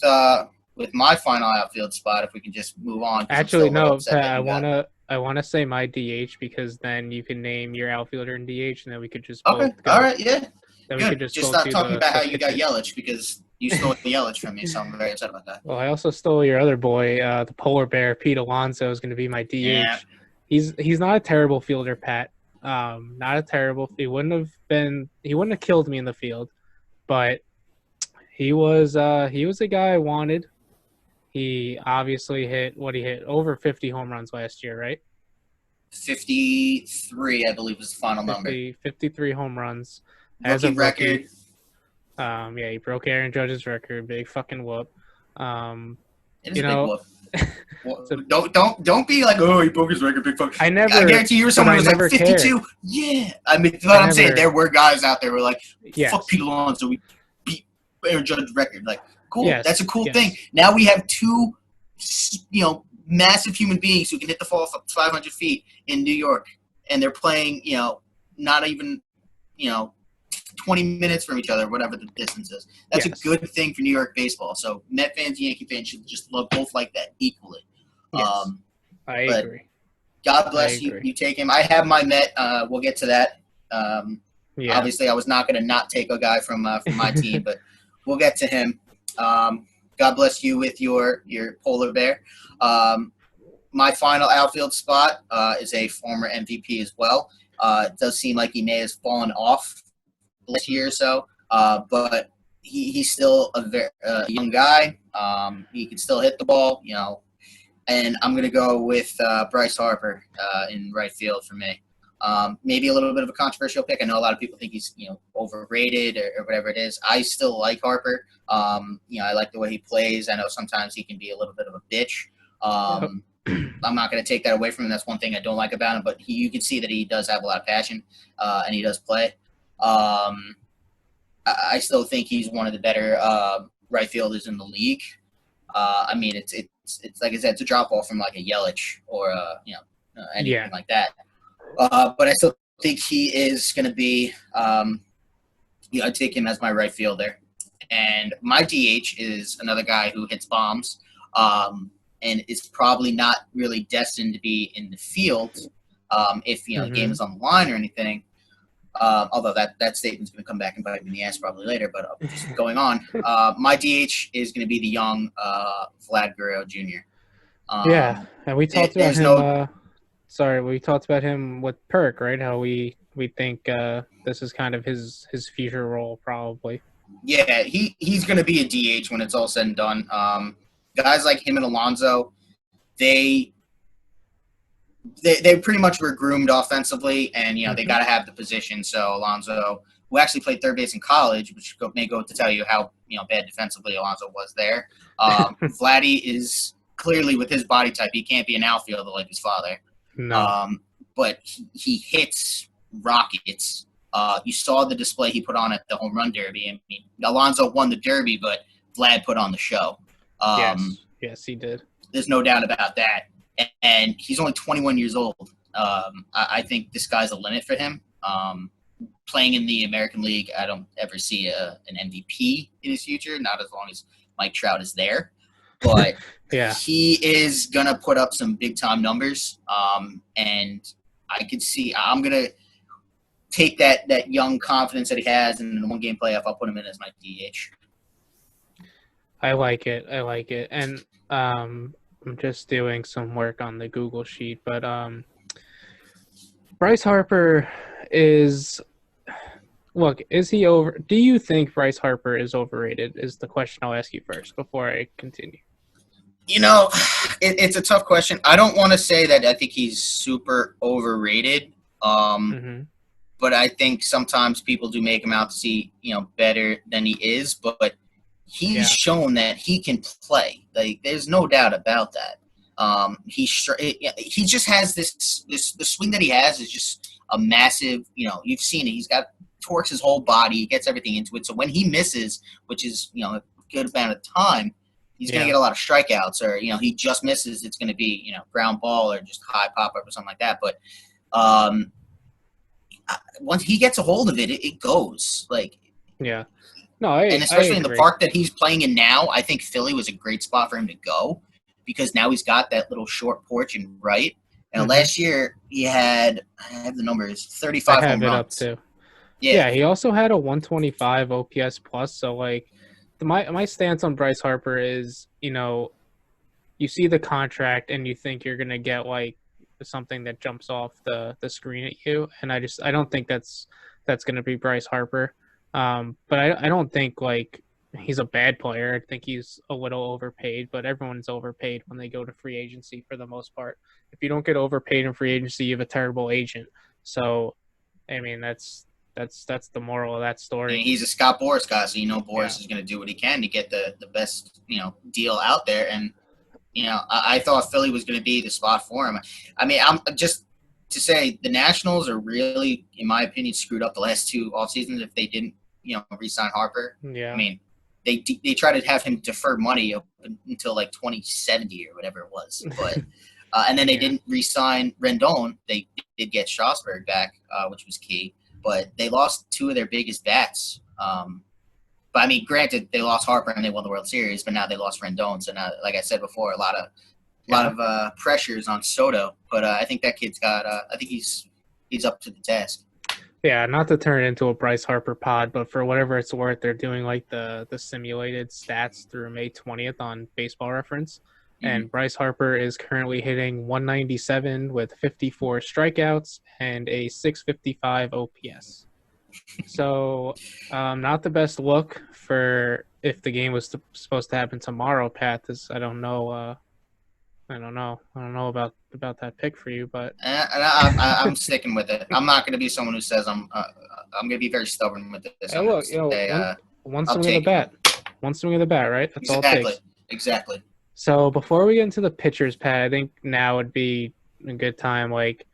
[SPEAKER 2] my final outfield spot, if we can just move on.
[SPEAKER 1] Actually, no, Pat, I want to say my DH because then you can name your outfielder in DH, and then we could just
[SPEAKER 2] okay. All right, yeah.
[SPEAKER 1] Then we could
[SPEAKER 2] Good.
[SPEAKER 1] just
[SPEAKER 2] Just
[SPEAKER 1] go
[SPEAKER 2] stop
[SPEAKER 1] to
[SPEAKER 2] talking about
[SPEAKER 1] the
[SPEAKER 2] how you got
[SPEAKER 1] pitchers.
[SPEAKER 2] Yelich because you stole Yelich from me, so I'm very upset about that.
[SPEAKER 1] Well, I also stole your other boy, the polar bear. Pete Alonso is going to be my
[SPEAKER 2] Yeah.
[SPEAKER 1] DH. He's not a terrible fielder, Pat. Not a terrible. He wouldn't have killed me in the field, but he was a guy I wanted. He obviously hit what he hit over 50 home runs last year, right?
[SPEAKER 2] 53, I believe, was the final number.
[SPEAKER 1] 53 home runs as
[SPEAKER 2] Rookie
[SPEAKER 1] a rookie.
[SPEAKER 2] record.
[SPEAKER 1] Yeah, he broke Aaron Judge's record. Big fucking whoop.
[SPEAKER 2] It is
[SPEAKER 1] You
[SPEAKER 2] a big
[SPEAKER 1] know,
[SPEAKER 2] whoop. Well,
[SPEAKER 1] so
[SPEAKER 2] don't be like, oh, he broke his record, big fuck.
[SPEAKER 1] I
[SPEAKER 2] I guarantee you were
[SPEAKER 1] but
[SPEAKER 2] someone
[SPEAKER 1] I
[SPEAKER 2] who was like
[SPEAKER 1] never
[SPEAKER 2] 52.
[SPEAKER 1] cared.
[SPEAKER 2] Yeah. I mean, what I'm saying, there were guys out there who were like,
[SPEAKER 1] Yes.
[SPEAKER 2] fuck Pete Alonso, we beat Aaron Judge's record. Like, cool.
[SPEAKER 1] Yes,
[SPEAKER 2] That's a cool
[SPEAKER 1] yes.
[SPEAKER 2] thing. Now we have two, massive human beings who can hit the ball 500 feet in New York, and they're playing, not even, 20 minutes from each other, whatever the distance is. That's
[SPEAKER 1] Yes.
[SPEAKER 2] a good thing for New York baseball. So Met fans, Yankee fans should just love both like that equally.
[SPEAKER 1] Yes. I agree.
[SPEAKER 2] God bless you. You take him. I have my Met. We'll get to that.
[SPEAKER 1] Yeah.
[SPEAKER 2] Obviously, I was not going to not take a guy from my team, but we'll get to him. God bless you with your polar bear. My final outfield spot is a former MVP as well. It does seem like he may have fallen off last year or so, but he's still a very young guy. He can still hit the ball, and I'm going to go with Bryce Harper in right field for me. Maybe a little bit of a controversial pick. I know a lot of people think he's overrated or whatever it is. I still like Harper. I like the way he plays. I know sometimes he can be a little bit of a bitch. I'm not going to take that away from him. That's one thing I don't like about him. But you can see that he does have a lot of passion and he does play. I still think he's one of the better right fielders in the league. I mean, it's like I said, it's a drop off from like a Yelich or anything like that. But I still think he is going to be. I'd take him as my right fielder, and my DH is another guy who hits bombs, and is probably not really destined to be in the field if the game is on the line or anything. Although that statement's going to come back and bite me in the ass probably later, but just going on. My DH is going to be the young Vlad Guerrero Jr.
[SPEAKER 1] And we talked about him. We talked about him with Perk, right? How we think this is kind of his future role, probably.
[SPEAKER 2] Yeah, he's going to be a DH when it's all said and done. Guys like him and Alonso, they pretty much were groomed offensively, and they got to have the position. So Alonso, who actually played third base in college, which may go to tell you how bad defensively Alonso was there. Vladdy is clearly, with his body type, he can't be an outfielder like his father.
[SPEAKER 1] No.
[SPEAKER 2] But he hits rockets. You saw the display he put on at the home run derby. I mean, Alonso won the derby, but Vlad put on the show.
[SPEAKER 1] Yes, he did.
[SPEAKER 2] There's no doubt about that. And he's only 21 years old. I think the sky's the limit for him. Playing in the American League, I don't ever see an MVP in his future, not as long as Mike Trout is there. But he is going to put up some big-time numbers. And I could see – I'm going to take that young confidence that he has, and in the one-game playoff, I'll put him in as my DH.
[SPEAKER 1] I like it. And I'm just doing some work on the Google sheet, but Bryce Harper is – look, is he over – do you think Bryce Harper is overrated is the question I'll ask you first before I continue.
[SPEAKER 2] It's a tough question. I don't want to say that I think he's super overrated, but I think sometimes people do make him out to see, better than he is. But he's shown that he can play. Like, there's no doubt about that. He just has the swing that he has is just a massive. You've seen it. He's got torques his whole body. He gets everything into it. So when he misses, which is a good amount of time, he's going to get a lot of strikeouts, or he just misses. It's going to be ground ball or just high pop up or something like that. But once he gets a hold of it, it goes
[SPEAKER 1] and
[SPEAKER 2] especially in the park that he's playing in now, I think Philly was a great spot for him to go because now he's got that little short porch and right. And last year he had, I have the numbers, 35 home runs.
[SPEAKER 1] I have it up too.
[SPEAKER 2] Yeah,
[SPEAKER 1] Yeah, he also had a 125 OPS plus. So like, my stance on Bryce Harper is, you see the contract and you think you're gonna get like something that jumps off the screen at you, and I don't think that's gonna be Bryce Harper. But I don't think like he's a bad player. I think he's a little overpaid, but everyone's overpaid when they go to free agency for the most part. If you don't get overpaid in free agency, you have a terrible agent. So, I mean, that's the moral of that
[SPEAKER 2] I
[SPEAKER 1] story.
[SPEAKER 2] mean, he's a Scott Boras guy, so
[SPEAKER 1] Yeah.
[SPEAKER 2] Boras is going to do what he can to get the best deal out there. And I thought Philly was going to be the spot for him. I mean, I'm just to say the Nationals are really, in my opinion, screwed up the last two off seasons if they didn't re-sign Harper. I
[SPEAKER 1] Yeah.
[SPEAKER 2] mean, they tried to have him defer money up until like 2070 or whatever it was, but. And then they
[SPEAKER 1] Yeah.
[SPEAKER 2] didn't re-sign Rendon. They did get Strasburg back, which was key. But they lost two of their biggest bats. But I mean, granted, they lost Harper and they won the World Series, but now they lost Rendon. So now, like I said before, a lot of pressures on Soto. But I think that kid's got. I think he's up to the task.
[SPEAKER 1] Yeah, not to turn it into a Bryce Harper pod, but for whatever it's worth, they're doing like the simulated stats through May 20th on Baseball Reference. And Bryce Harper is currently hitting 197 with 54 strikeouts and a 655 OPS. So, not the best look for if the game was supposed to happen tomorrow, Pat. I don't know. I don't know. I don't know about that pick for you, but
[SPEAKER 2] I'm sticking with it. I'm not going to be someone who says I'm going to be very stubborn with this.
[SPEAKER 1] hey,
[SPEAKER 2] I'm
[SPEAKER 1] look,
[SPEAKER 2] going to say
[SPEAKER 1] one
[SPEAKER 2] I'll
[SPEAKER 1] swing of the
[SPEAKER 2] take
[SPEAKER 1] bat, one swing of the bat, right? That's all it takes.
[SPEAKER 2] Exactly.
[SPEAKER 1] So before we get into the pitchers, Pat, I think now would be a good time. Like,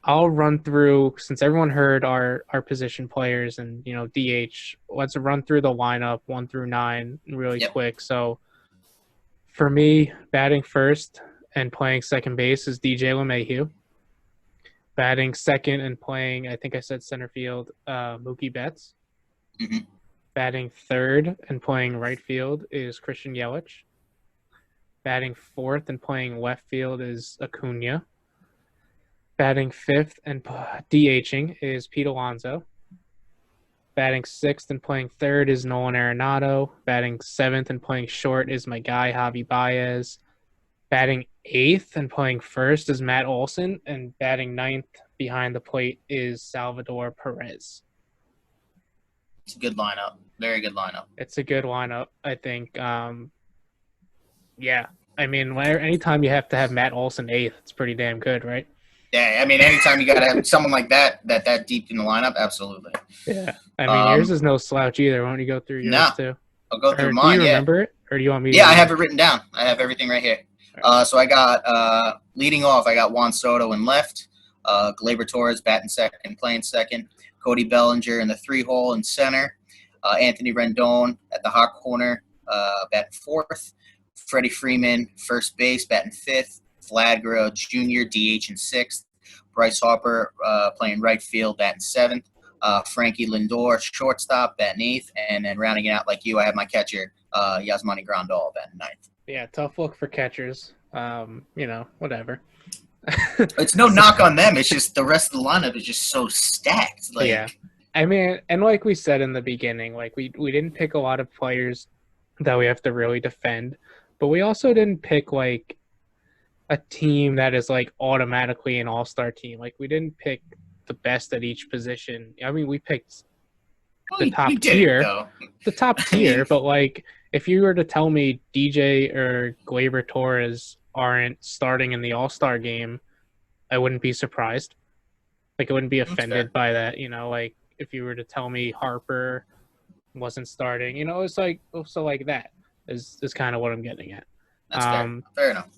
[SPEAKER 1] I'll run through, since everyone heard our position players and DH. Let's run through the lineup 1 through 9 really
[SPEAKER 2] Yep.
[SPEAKER 1] quick. So for me, batting first and playing second base is DJ LeMahieu. Batting second and playing, I think I said center field, Mookie Betts.
[SPEAKER 2] Mm-hmm.
[SPEAKER 1] Batting third and playing right field is Christian Yelich. Batting fourth and playing left field is Acuna. Batting fifth and DHing is Pete Alonso. Batting sixth and playing third is Nolan Arenado. Batting seventh and playing short is my guy, Javi Baez. Batting eighth and playing first is Matt Olson. And batting ninth behind the plate is Salvador Perez.
[SPEAKER 2] It's a good lineup. Very good lineup.
[SPEAKER 1] It's a good lineup, I think. Yeah. I mean, anytime you have to have Matt Olson eighth, it's pretty damn good, right?
[SPEAKER 2] Yeah, I mean, anytime you got to have someone like that deep in the lineup, absolutely.
[SPEAKER 1] Yeah. I mean, yours is no slouch either. Why don't you go through yours too?
[SPEAKER 2] I'll go through mine.
[SPEAKER 1] Do you remember it? Or do you want me to?
[SPEAKER 2] Yeah, I have it written down. I have everything right here. So I got, leading off, I got Juan Soto in left, Gleyber Torres batting second, playing second, Cody Bellinger in the 3-hole in center, Anthony Rendon at the hot corner, batting fourth, Freddie Freeman, first base, batting fifth, Vlad Guerrero Jr., DH in sixth, Bryce Harper playing right field, batting seventh, Frankie Lindor, shortstop, batting eighth, and then rounding it out like you, I have my catcher, Yasmani Grandal, batting ninth.
[SPEAKER 1] Yeah, tough look for catchers. Whatever.
[SPEAKER 2] It's no knock on them. It's just the rest of the lineup is just so stacked.
[SPEAKER 1] Yeah. I mean, and like we said in the beginning, like we didn't pick a lot of players that we have to really defend, but we also didn't pick like a team that is like automatically an all-star team. Like we didn't pick the best at each position. I mean, we picked the top tier, but like if you were to tell me DJ or Gleyber Torres aren't starting in the all-star game, I wouldn't be surprised. Like I wouldn't be offended by that, like if you were to tell me Harper wasn't starting, it's like also like that is kind of what I'm getting at.
[SPEAKER 2] That's fair enough.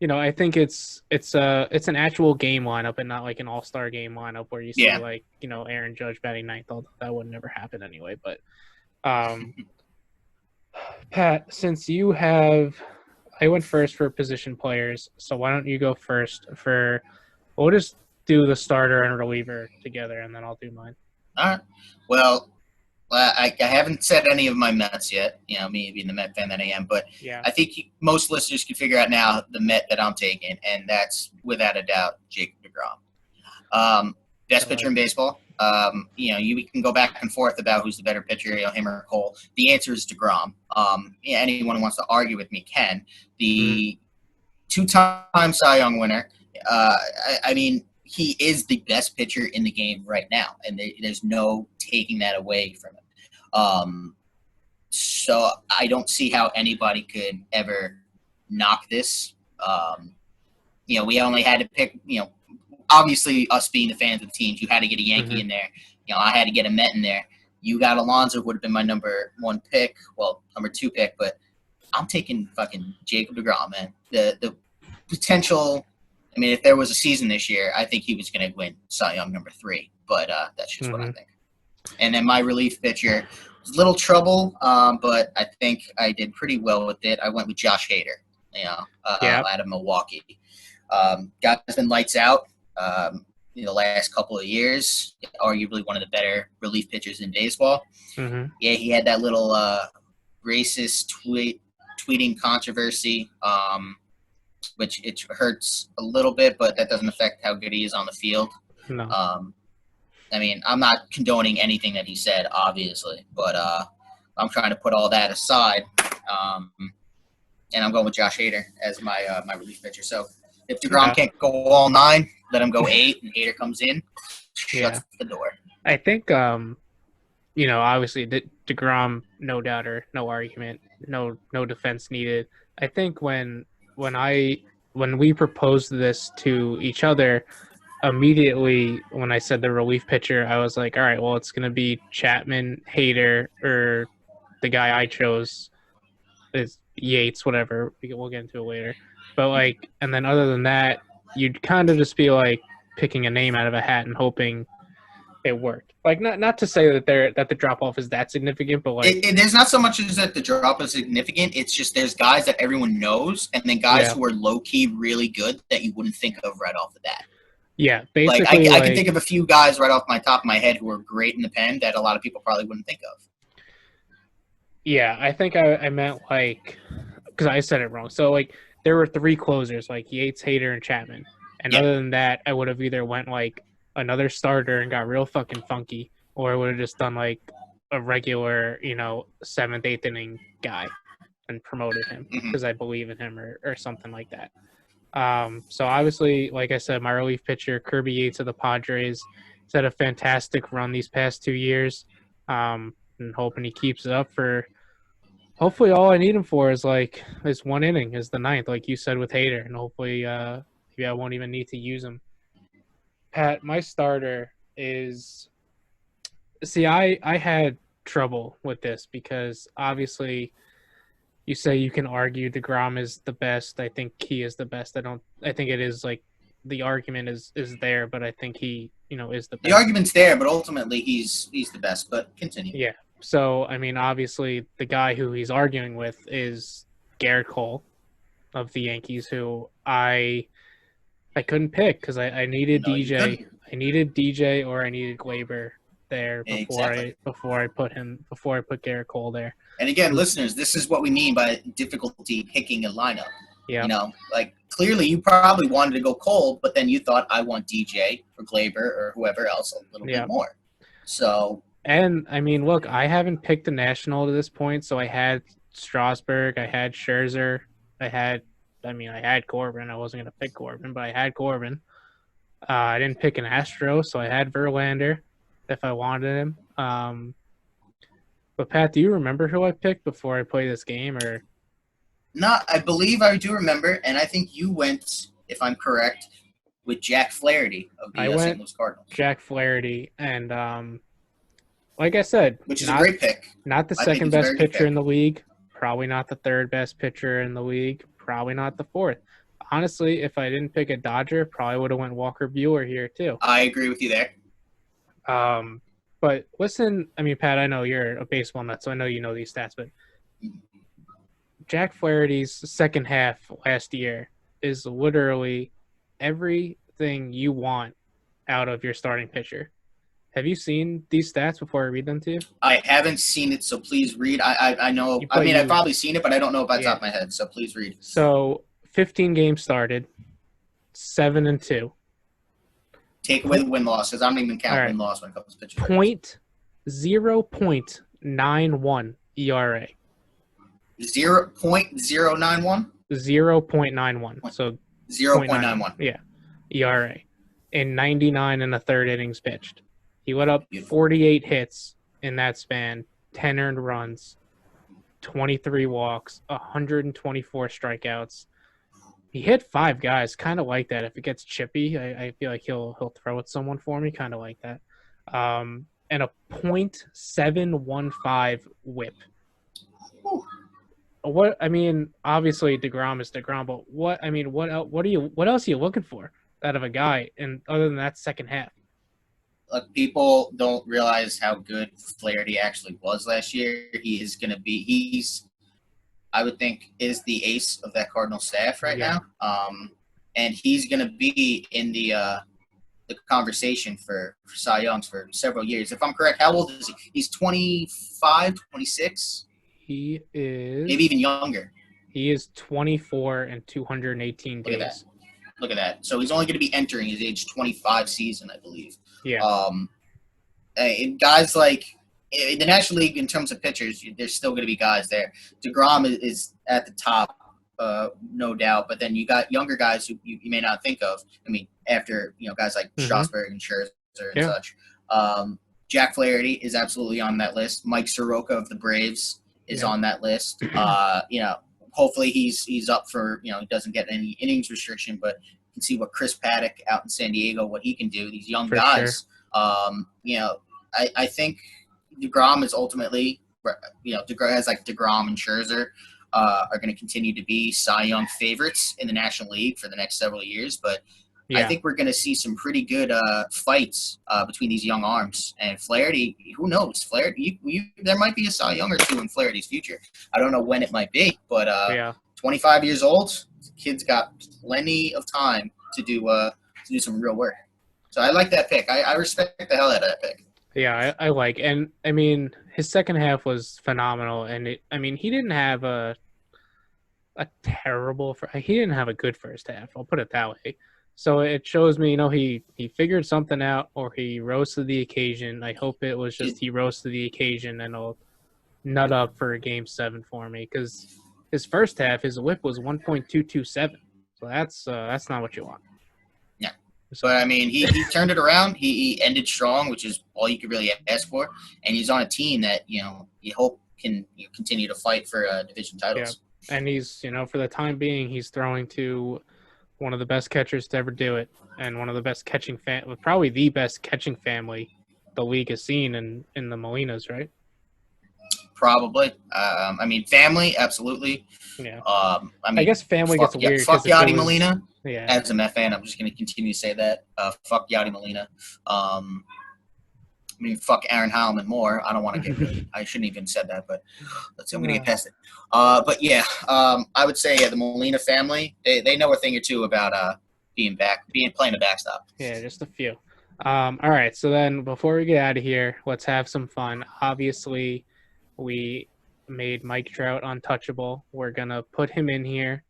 [SPEAKER 1] I think it's an actual game lineup and not like an all-star game lineup where you see like, Aaron Judge batting ninth, although that would never happen anyway. But Pat, since I went first for position players, so why don't you go first we'll just do the starter and reliever together and then I'll do mine.
[SPEAKER 2] All right. Well, I haven't said any of my Mets yet, me being the Met fan that I am, but yeah. I think most listeners can figure out now the Met that I'm taking, and that's without a doubt Jacob deGrom. Best pitcher in baseball. we can go back and forth about who's the better pitcher, him or Cole. The answer is DeGrom. Anyone who wants to argue with me can. The two-time Cy Young winner. I mean, he is the best pitcher in the game right now, and there's no taking that away from him. So I don't see how anybody could ever knock this. We only had to pick, obviously us being the fans of the teams, you had to get a Yankee in there. I had to get a Met in there. You got Alonso, would have been my number 1 pick, well, number 2 pick, but I'm taking fucking Jacob DeGrom, man. The potential, I mean, if there was a season this year, I think he was going to win Cy Young number 3, but that's just what I think. And then my relief pitcher was a little trouble, but I think I did pretty well with it. I went with Josh Hader, out of Milwaukee. Guy's been lights out. The last couple of years, arguably one of the better relief pitchers in baseball. Yeah, he had that little racist tweeting controversy, which it hurts a little bit, but that doesn't affect how good he is on the field.
[SPEAKER 1] No.
[SPEAKER 2] I mean, I'm not condoning anything that he said, obviously, but I'm trying to put all that aside, and I'm going with Josh Hader as my relief pitcher. So if DeGrom can't go all 9, let him go 8, and Hader comes in, shuts the door.
[SPEAKER 1] I think, obviously DeGrom, no doubter, no argument, no defense needed. I think when we proposed this to each other, immediately when I said the relief pitcher, I was like, all right, well, it's going to be Chapman, Hader, or the guy I chose is Yates, whatever. We'll get into it later. But and then other than that, you'd kind of just be like picking a name out of a hat and hoping it worked. Not to say that the drop off is that significant, but
[SPEAKER 2] there's not so much as that the drop is significant. It's just there's guys that everyone knows, and then guys who are low key really good that you wouldn't think of right off the bat.
[SPEAKER 1] Yeah, basically,
[SPEAKER 2] I can think of a few guys right off my top of my head who are great in the pen that a lot of people probably wouldn't think of.
[SPEAKER 1] Yeah, I think I meant because I said it wrong. So there were 3 closers, Yates, Hader, and Chapman. And other than that, I would have either went another starter and got real fucking funky, or I would have just done a regular, 7th, 8th inning guy and promoted him because I believe in him or something like that. So obviously, like I said, my relief pitcher, Kirby Yates of the Padres, has had a fantastic run these past 2 years. And hoping he keeps it up for hopefully all I need him for is 1 inning, is the 9th, like you said with Hader, and hopefully maybe I won't even need to use him. Pat, my starter is I had trouble with this because obviously you say you can argue DeGrom is the best. I think he is the best. I think it is the argument is there, but I think he, is the best.
[SPEAKER 2] The argument's there, but ultimately he's the best, but continue.
[SPEAKER 1] Yeah. So, I mean, obviously the guy who he's arguing with is Garrett Cole of the Yankees, who I couldn't pick because I needed DJ. I needed DJ or I needed Glaber there before I put Garrett Cole there.
[SPEAKER 2] And again, listeners, this is what we mean by difficulty picking a lineup.
[SPEAKER 1] Yeah.
[SPEAKER 2] Clearly you probably wanted to go Cole, but then you thought I want DJ or Glaber or whoever else a little bit more. So.
[SPEAKER 1] And I mean, look, I haven't picked a national to this point, so I had Strasburg, I had Scherzer, I had Corbin. I wasn't going to pick Corbin, but I had Corbin. I didn't pick an Astro, so I had Verlander if I wanted him. But Pat, do you remember who I picked before I played this game? Or
[SPEAKER 2] no, I believe I do remember, and I think you went, if I'm correct, with Jack Flaherty of the St. Louis Cardinals.
[SPEAKER 1] Jack Flaherty, and like I said,
[SPEAKER 2] which is a great pick.
[SPEAKER 1] Not the second best pitcher in the league. Probably not the 3rd best pitcher in the league. Probably not the 4th. Honestly, if I didn't pick a Dodger, probably would have went Walker Buehler here too.
[SPEAKER 2] I agree with you there.
[SPEAKER 1] But listen, I mean, Pat, I know you're a baseball nut, so I know you know these stats, but Jack Flaherty's second half last year is literally everything you want out of your starting pitcher. Have you seen these stats before I read them to you? I
[SPEAKER 2] haven't seen it, so please read. I know. I've probably seen it, but I don't know about top of my head, so please read.
[SPEAKER 1] So 15 games started, 7-2.
[SPEAKER 2] Take away the win-loss, because I don't even count win-loss when it comes to pitchers.
[SPEAKER 1] 0.91 ERA.
[SPEAKER 2] 0.091?
[SPEAKER 1] 0.91. So
[SPEAKER 2] 0.91.
[SPEAKER 1] Yeah. ERA. In 99 and a third innings pitched. He let up 48 hits in that span, 10 earned runs, 23 walks, 124 strikeouts. He hit 5 guys, kind of like that. If it gets chippy, I feel like he'll throw at someone for me, kind of like that. And a .715 WHIP. Obviously DeGrom is DeGrom, but what else are you looking for out of a guy, and other than that second half?
[SPEAKER 2] Look, people don't realize how good Flaherty actually was last year. He's I would think is the ace of that Cardinal staff right now. And he's going to be in the conversation for Cy Youngs for several years. If I'm correct, how old is he? He's 25, 26?
[SPEAKER 1] He is.
[SPEAKER 2] Maybe even younger.
[SPEAKER 1] He is 24 and 218 days.
[SPEAKER 2] Look at that. So he's only going to be entering his age 25 season, I believe.
[SPEAKER 1] Yeah.
[SPEAKER 2] Guys like in the National League, in terms of pitchers, there's still going to be guys there. DeGrom is at the top, no doubt. But then you got younger guys who you may not think of. I mean, after guys like Strasburg and Scherzer and such. Jack Flaherty is absolutely on that list. Mike Soroka of the Braves is on that list. Hopefully he's up for he doesn't get any innings restriction, but you can see what Chris Paddock out in San Diego, what he can do. These young guys. Sure. I think DeGrom is ultimately, guys like DeGrom and Scherzer are going to continue to be Cy Young favorites in the National League for the next several years. But I think we're going to see some pretty good fights between these young arms. And Flaherty, who knows? Flaherty, there might be a Cy Young or two in Flaherty's future. I don't know when it might be, but 25 years old, the kid's got plenty of time to do some real work. So I like that pick. I respect the hell out of that pick.
[SPEAKER 1] Yeah, I like, and I mean, his second half was phenomenal, and he didn't have a terrible. He didn't have a good first half. I'll put it that way. So it shows me, he figured something out, or he rose to the occasion. I hope it was just he rose to the occasion, and he'll nut up for Game 7 for me, because his first half, his WHIP was 1.227. So that's not what you want.
[SPEAKER 2] But, I mean, he turned it around. He ended strong, which is all you could really ask for. And he's on a team that, you hope can continue to fight for division titles.
[SPEAKER 1] Yeah. And he's, for the time being, he's throwing to one of the best catchers to ever do it, and one of the best catching probably the best catching family the league has seen in the Molinas, right?
[SPEAKER 2] Probably. Family, absolutely.
[SPEAKER 1] Yeah. I guess family gets weird.
[SPEAKER 2] Fuck Yadi Molina.
[SPEAKER 1] Yeah.
[SPEAKER 2] As a Met fan, I'm just going to continue to say that. Fuck Yadi Molina. Fuck Aaron Heilman more. I don't want to get rid of it. I shouldn't even said that, but let's see. I'm going to get past it. I would say the Molina family, they know a thing or two about playing the backstop.
[SPEAKER 1] Yeah, just a few. All right, so then before we get out of here, let's have some fun. Obviously, we made Mike Trout untouchable. We're going to put him in here.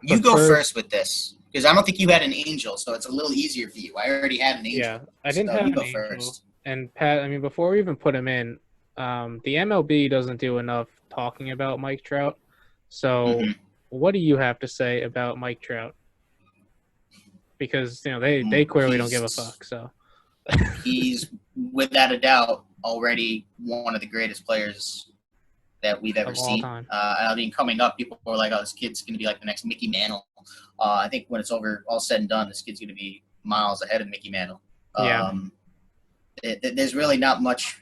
[SPEAKER 2] You go first with this, because I don't think you had an angel, so it's a little easier for you. I already had an angel.
[SPEAKER 1] Yeah, I didn't have an angel. First. And Pat, before we even put him in, the MLB doesn't do enough talking about Mike Trout. So what do you have to say about Mike Trout? Because, they clearly don't give a fuck. So
[SPEAKER 2] he's, without a doubt, already one of the greatest players that we've ever seen. Coming up, people were like, "Oh, this kid's going to be like the next Mickey Mantle." I think when it's all said and done, this kid's going to be miles ahead of Mickey Mantle. There's really not much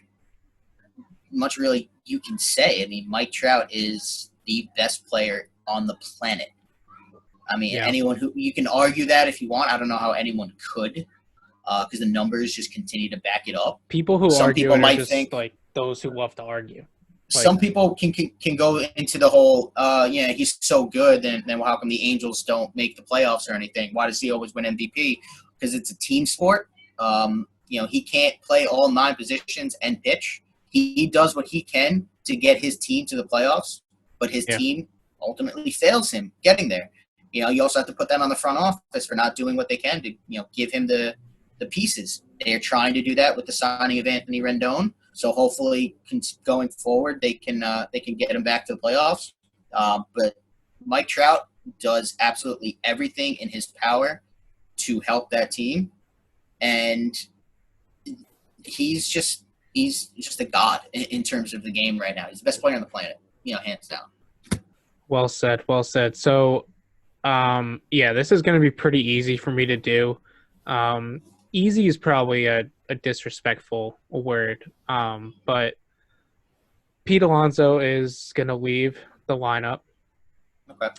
[SPEAKER 2] really you can say. Mike Trout is the best player on the planet. Anyone who you can argue that if you want. I don't know how anyone could, because the numbers just continue to back it up.
[SPEAKER 1] People who argue might think like those who love to argue.
[SPEAKER 2] Some people can go into the whole, he's so good, then how come the Angels don't make the playoffs or anything? Why does he always win MVP? Because it's a team sport. He can't play all 9 positions and pitch. He does what he can to get his team to the playoffs, but his team ultimately fails him getting there. You also have to put that on the front office for not doing what they can to, give him the pieces. They are trying to do that with the signing of Anthony Rendon. So hopefully, going forward, they can get him back to the playoffs. But Mike Trout does absolutely everything in his power to help that team, and he's just a god in terms of the game right now. He's the best player on the planet, hands down.
[SPEAKER 1] Well said. Well said. So, this is going to be pretty easy for me to do. Easy is probably a disrespectful word, but Pete Alonso is going to leave the lineup.
[SPEAKER 2] Okay.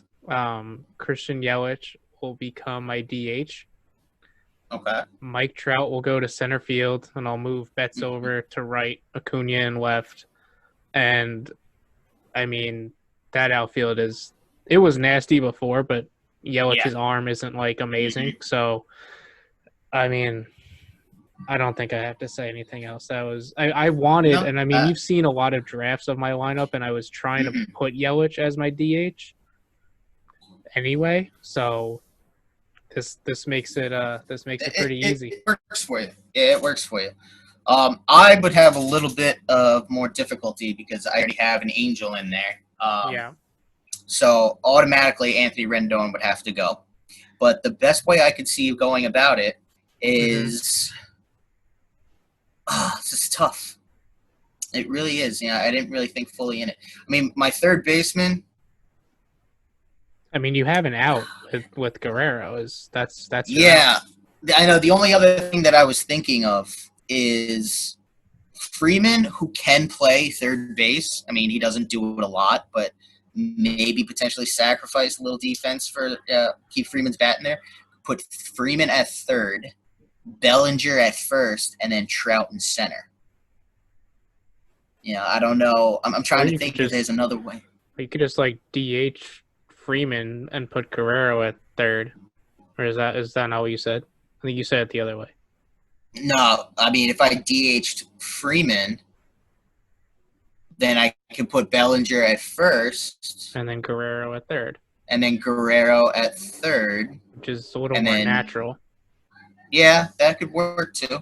[SPEAKER 1] Christian Yelich will become my DH.
[SPEAKER 2] Okay.
[SPEAKER 1] Mike Trout will go to center field, and I'll move Betts over to right, Acuna in left. And, I mean, that outfield it was nasty before, but Yelich's arm isn't, amazing. Mm-hmm. So, I mean, I don't think I have to say anything else. That was I wanted, and I mean, you've seen a lot of drafts of my lineup, and I was trying to put Yelich as my DH anyway. So this makes it pretty easy.
[SPEAKER 2] It works for you. Yeah, it works for you. I would have a little bit of more difficulty because I already have an Angel in there. So automatically Anthony Rendon would have to go. But the best way I could see going about it is this is tough. It really is. I didn't really think fully in it. I mean, my third baseman.
[SPEAKER 1] I mean, you have an out with Guerrero. That's
[SPEAKER 2] yeah. I know. The only other thing that I was thinking of is Freeman, who can play third base. I mean, he doesn't do it a lot, but maybe potentially sacrifice a little defense for keep Freeman's bat in there. Put Freeman at third, Bellinger at first, and then Trout in center. I don't know. I'm trying to think if there's another way.
[SPEAKER 1] You could just DH Freeman and put Guerrero at third, or is that not what you said? I think you said it the other way.
[SPEAKER 2] No, I mean if I DH'd Freeman, then I can put Bellinger at first,
[SPEAKER 1] and then Guerrero at third, which is a little more natural.
[SPEAKER 2] Yeah, that could work too.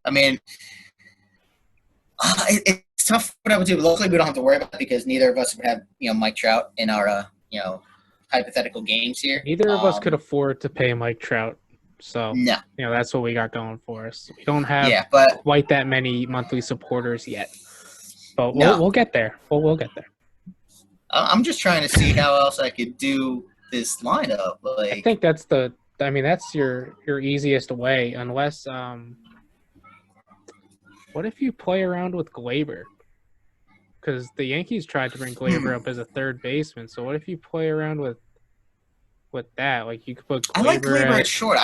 [SPEAKER 2] I mean, it's tough what I would do. Luckily, we don't have to worry about it because neither of us would have Mike Trout in our hypothetical games here.
[SPEAKER 1] Neither of us could afford to pay Mike Trout, so
[SPEAKER 2] no.
[SPEAKER 1] That's what we got going for us. We don't have quite that many monthly supporters yet, but we'll get there. We'll get there.
[SPEAKER 2] I'm just trying to see how else I could do this lineup.
[SPEAKER 1] I think that's your easiest way, unless what if you play around with Glaber? Because the Yankees tried to bring Glaber up as a third baseman. So what if you play around with that? You could put Glaber.
[SPEAKER 2] I like Glaber at short.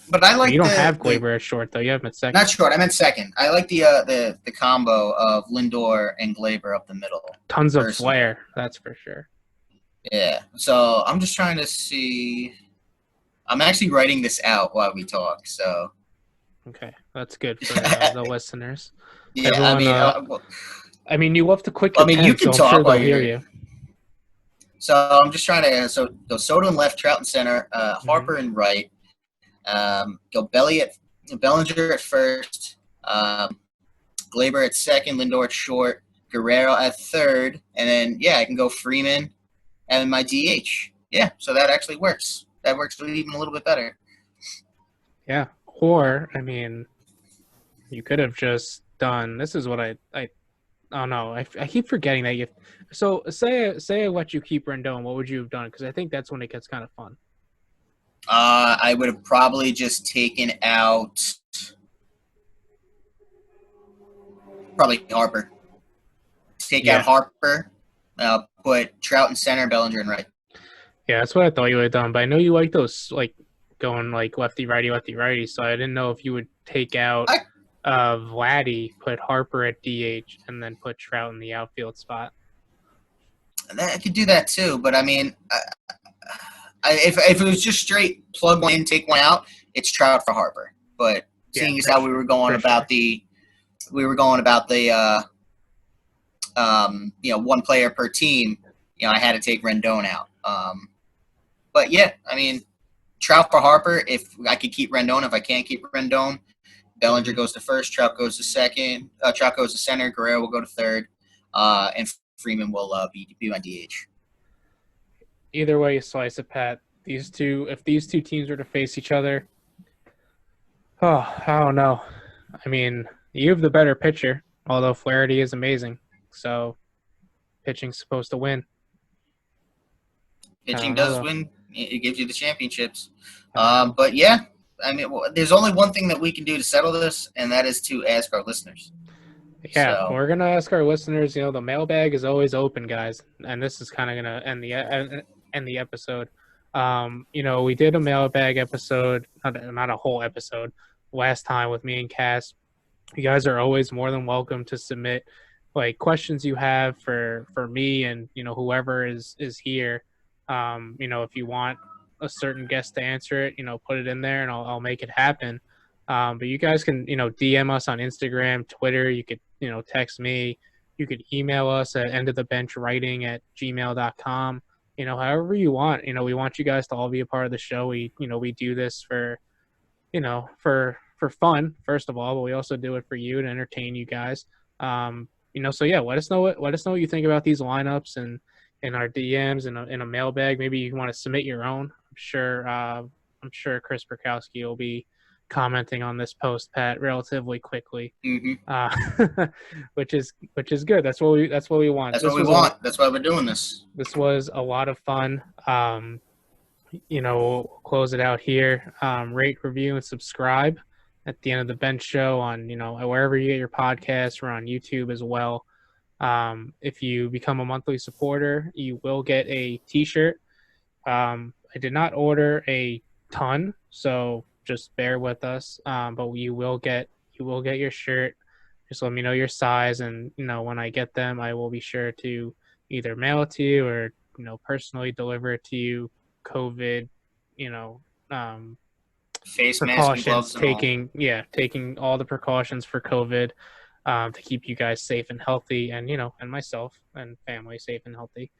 [SPEAKER 2] But I like.
[SPEAKER 1] You don't have Glaber at short though. You have him at second.
[SPEAKER 2] Not short. I meant second. I like the combo of Lindor and Glaber up the middle.
[SPEAKER 1] Tons of flair, that's for sure.
[SPEAKER 2] Yeah. So I'm just trying to see. I'm actually writing this out while we talk. So.
[SPEAKER 1] Okay, that's good for the listeners.
[SPEAKER 2] Yeah,
[SPEAKER 1] everyone, I mean, you love to quick.
[SPEAKER 2] You can talk.
[SPEAKER 1] I'm sure they'll hear you.
[SPEAKER 2] So I'm just trying to go Soto in left, Trout in center, Harper in right. Go Bellinger at first, Glaber at second, Lindor at short, Guerrero at third, and then I can go Freeman and my DH. Yeah, so that actually works. That works even a little bit better.
[SPEAKER 1] Yeah. Or, I mean, you could have just done. This is what I don't know. I keep forgetting that you. So say I let you keep Rendon. What would you have done? Because I think that's when it gets kind of fun.
[SPEAKER 2] I would have probably just taken out Harper. Take out Harper. Put Trout in center, Bellinger in right.
[SPEAKER 1] Yeah, that's what I thought you would have done. But I know you like those going lefty righty, so I didn't know if you would take out Vladdy, put Harper at DH, and then put Trout in the outfield spot.
[SPEAKER 2] I could do that too, but I mean, if it was just straight plug one in, take one out, it's Trout for Harper. But seeing as how we were going about the one player per team, I had to take Rendon out. But yeah, I mean, Trout for Harper. If I could keep Rendon, if I can't keep Rendon, Bellinger goes to first, Trout goes to second, Trout goes to center, Guerrero will go to third, and Freeman will be my DH.
[SPEAKER 1] Either way you slice it, Pat, if these two teams were to face each other, I don't know. I mean, you have the better pitcher, although Flaherty is amazing. So, pitching's supposed to win.
[SPEAKER 2] Pitching does win. It gives you the championships. But yeah, I mean, there's only one thing that we can do to settle this, and that is to ask our listeners.
[SPEAKER 1] Yeah, we're going to ask our listeners. The mailbag is always open, guys. And this is kind of going to end the episode. We did a mailbag episode, not a whole episode, last time with me and Cass. You guys are always more than welcome to submit questions you have for me and whoever is here. If you want a certain guest to answer it, put it in there and I'll make it happen. But you guys can DM us on Instagram, Twitter. You could text me. You could email us at endofthebenchwriting@gmail.com. However you want. We want you guys to all be a part of the show. We do this for fun, first of all, but we also do it for you to entertain you guys. So yeah, let us know what you think about these lineups and in our DMs and in a mailbag. Maybe you want to submit your own. I'm sure Chris Perkowski will be commenting on this post, Pat, relatively quickly. Which is good. That's what we want.
[SPEAKER 2] That's what we want. That's why we're doing this.
[SPEAKER 1] This was a lot of fun. We'll close it out here. Rate, review, and subscribe at the End of the Bench show on wherever you get your podcasts. We're on YouTube as well. If you become a monthly supporter, you will get a t-shirt. I did not order a ton, so just bear with us. But you will get your shirt. Just let me know your size, and when I get them, I will be sure to either mail it to you or personally deliver it to you. COVID,
[SPEAKER 2] face
[SPEAKER 1] precautions,
[SPEAKER 2] mask, gloves,
[SPEAKER 1] taking all the precautions for COVID to keep you guys safe and healthy, and and myself and family safe and healthy.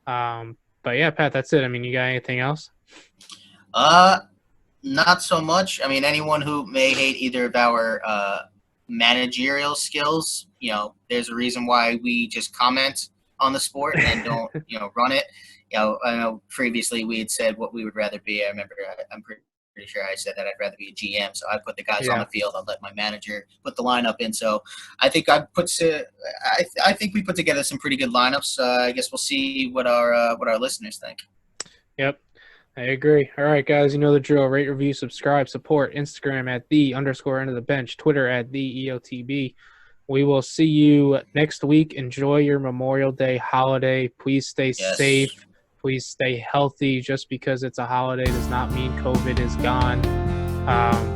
[SPEAKER 1] But yeah, Pat, that's it. I mean, you got anything else?
[SPEAKER 2] Not so much. I mean, anyone who may hate either of our managerial skills, there's a reason why we just comment on the sport and don't, run it. I know previously we had said what we would rather be. I remember I'm pretty sure I said that I'd rather be a GM, so I put the guys on the field. I'll let my manager put the lineup in. So I think I think we put together some pretty good lineups. I guess we'll see what our listeners think.
[SPEAKER 1] Yep. I agree. All right, guys, you know the drill. Rate, review, subscribe, support. Instagram at @the_end-of-the-bench. Twitter at @the_EOTB. We will see you next week. Enjoy your Memorial Day holiday. Please stay safe. Please stay healthy. Just because it's a holiday does not mean COVID is gone.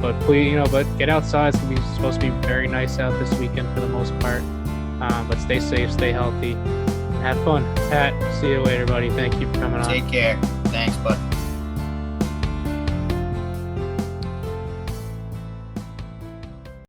[SPEAKER 1] But please, but get outside. It's supposed to be very nice out this weekend for the most part. But stay safe, stay healthy, and have fun. Pat, see you later, buddy. Thank you for coming on.
[SPEAKER 2] Take care. Thanks, bud.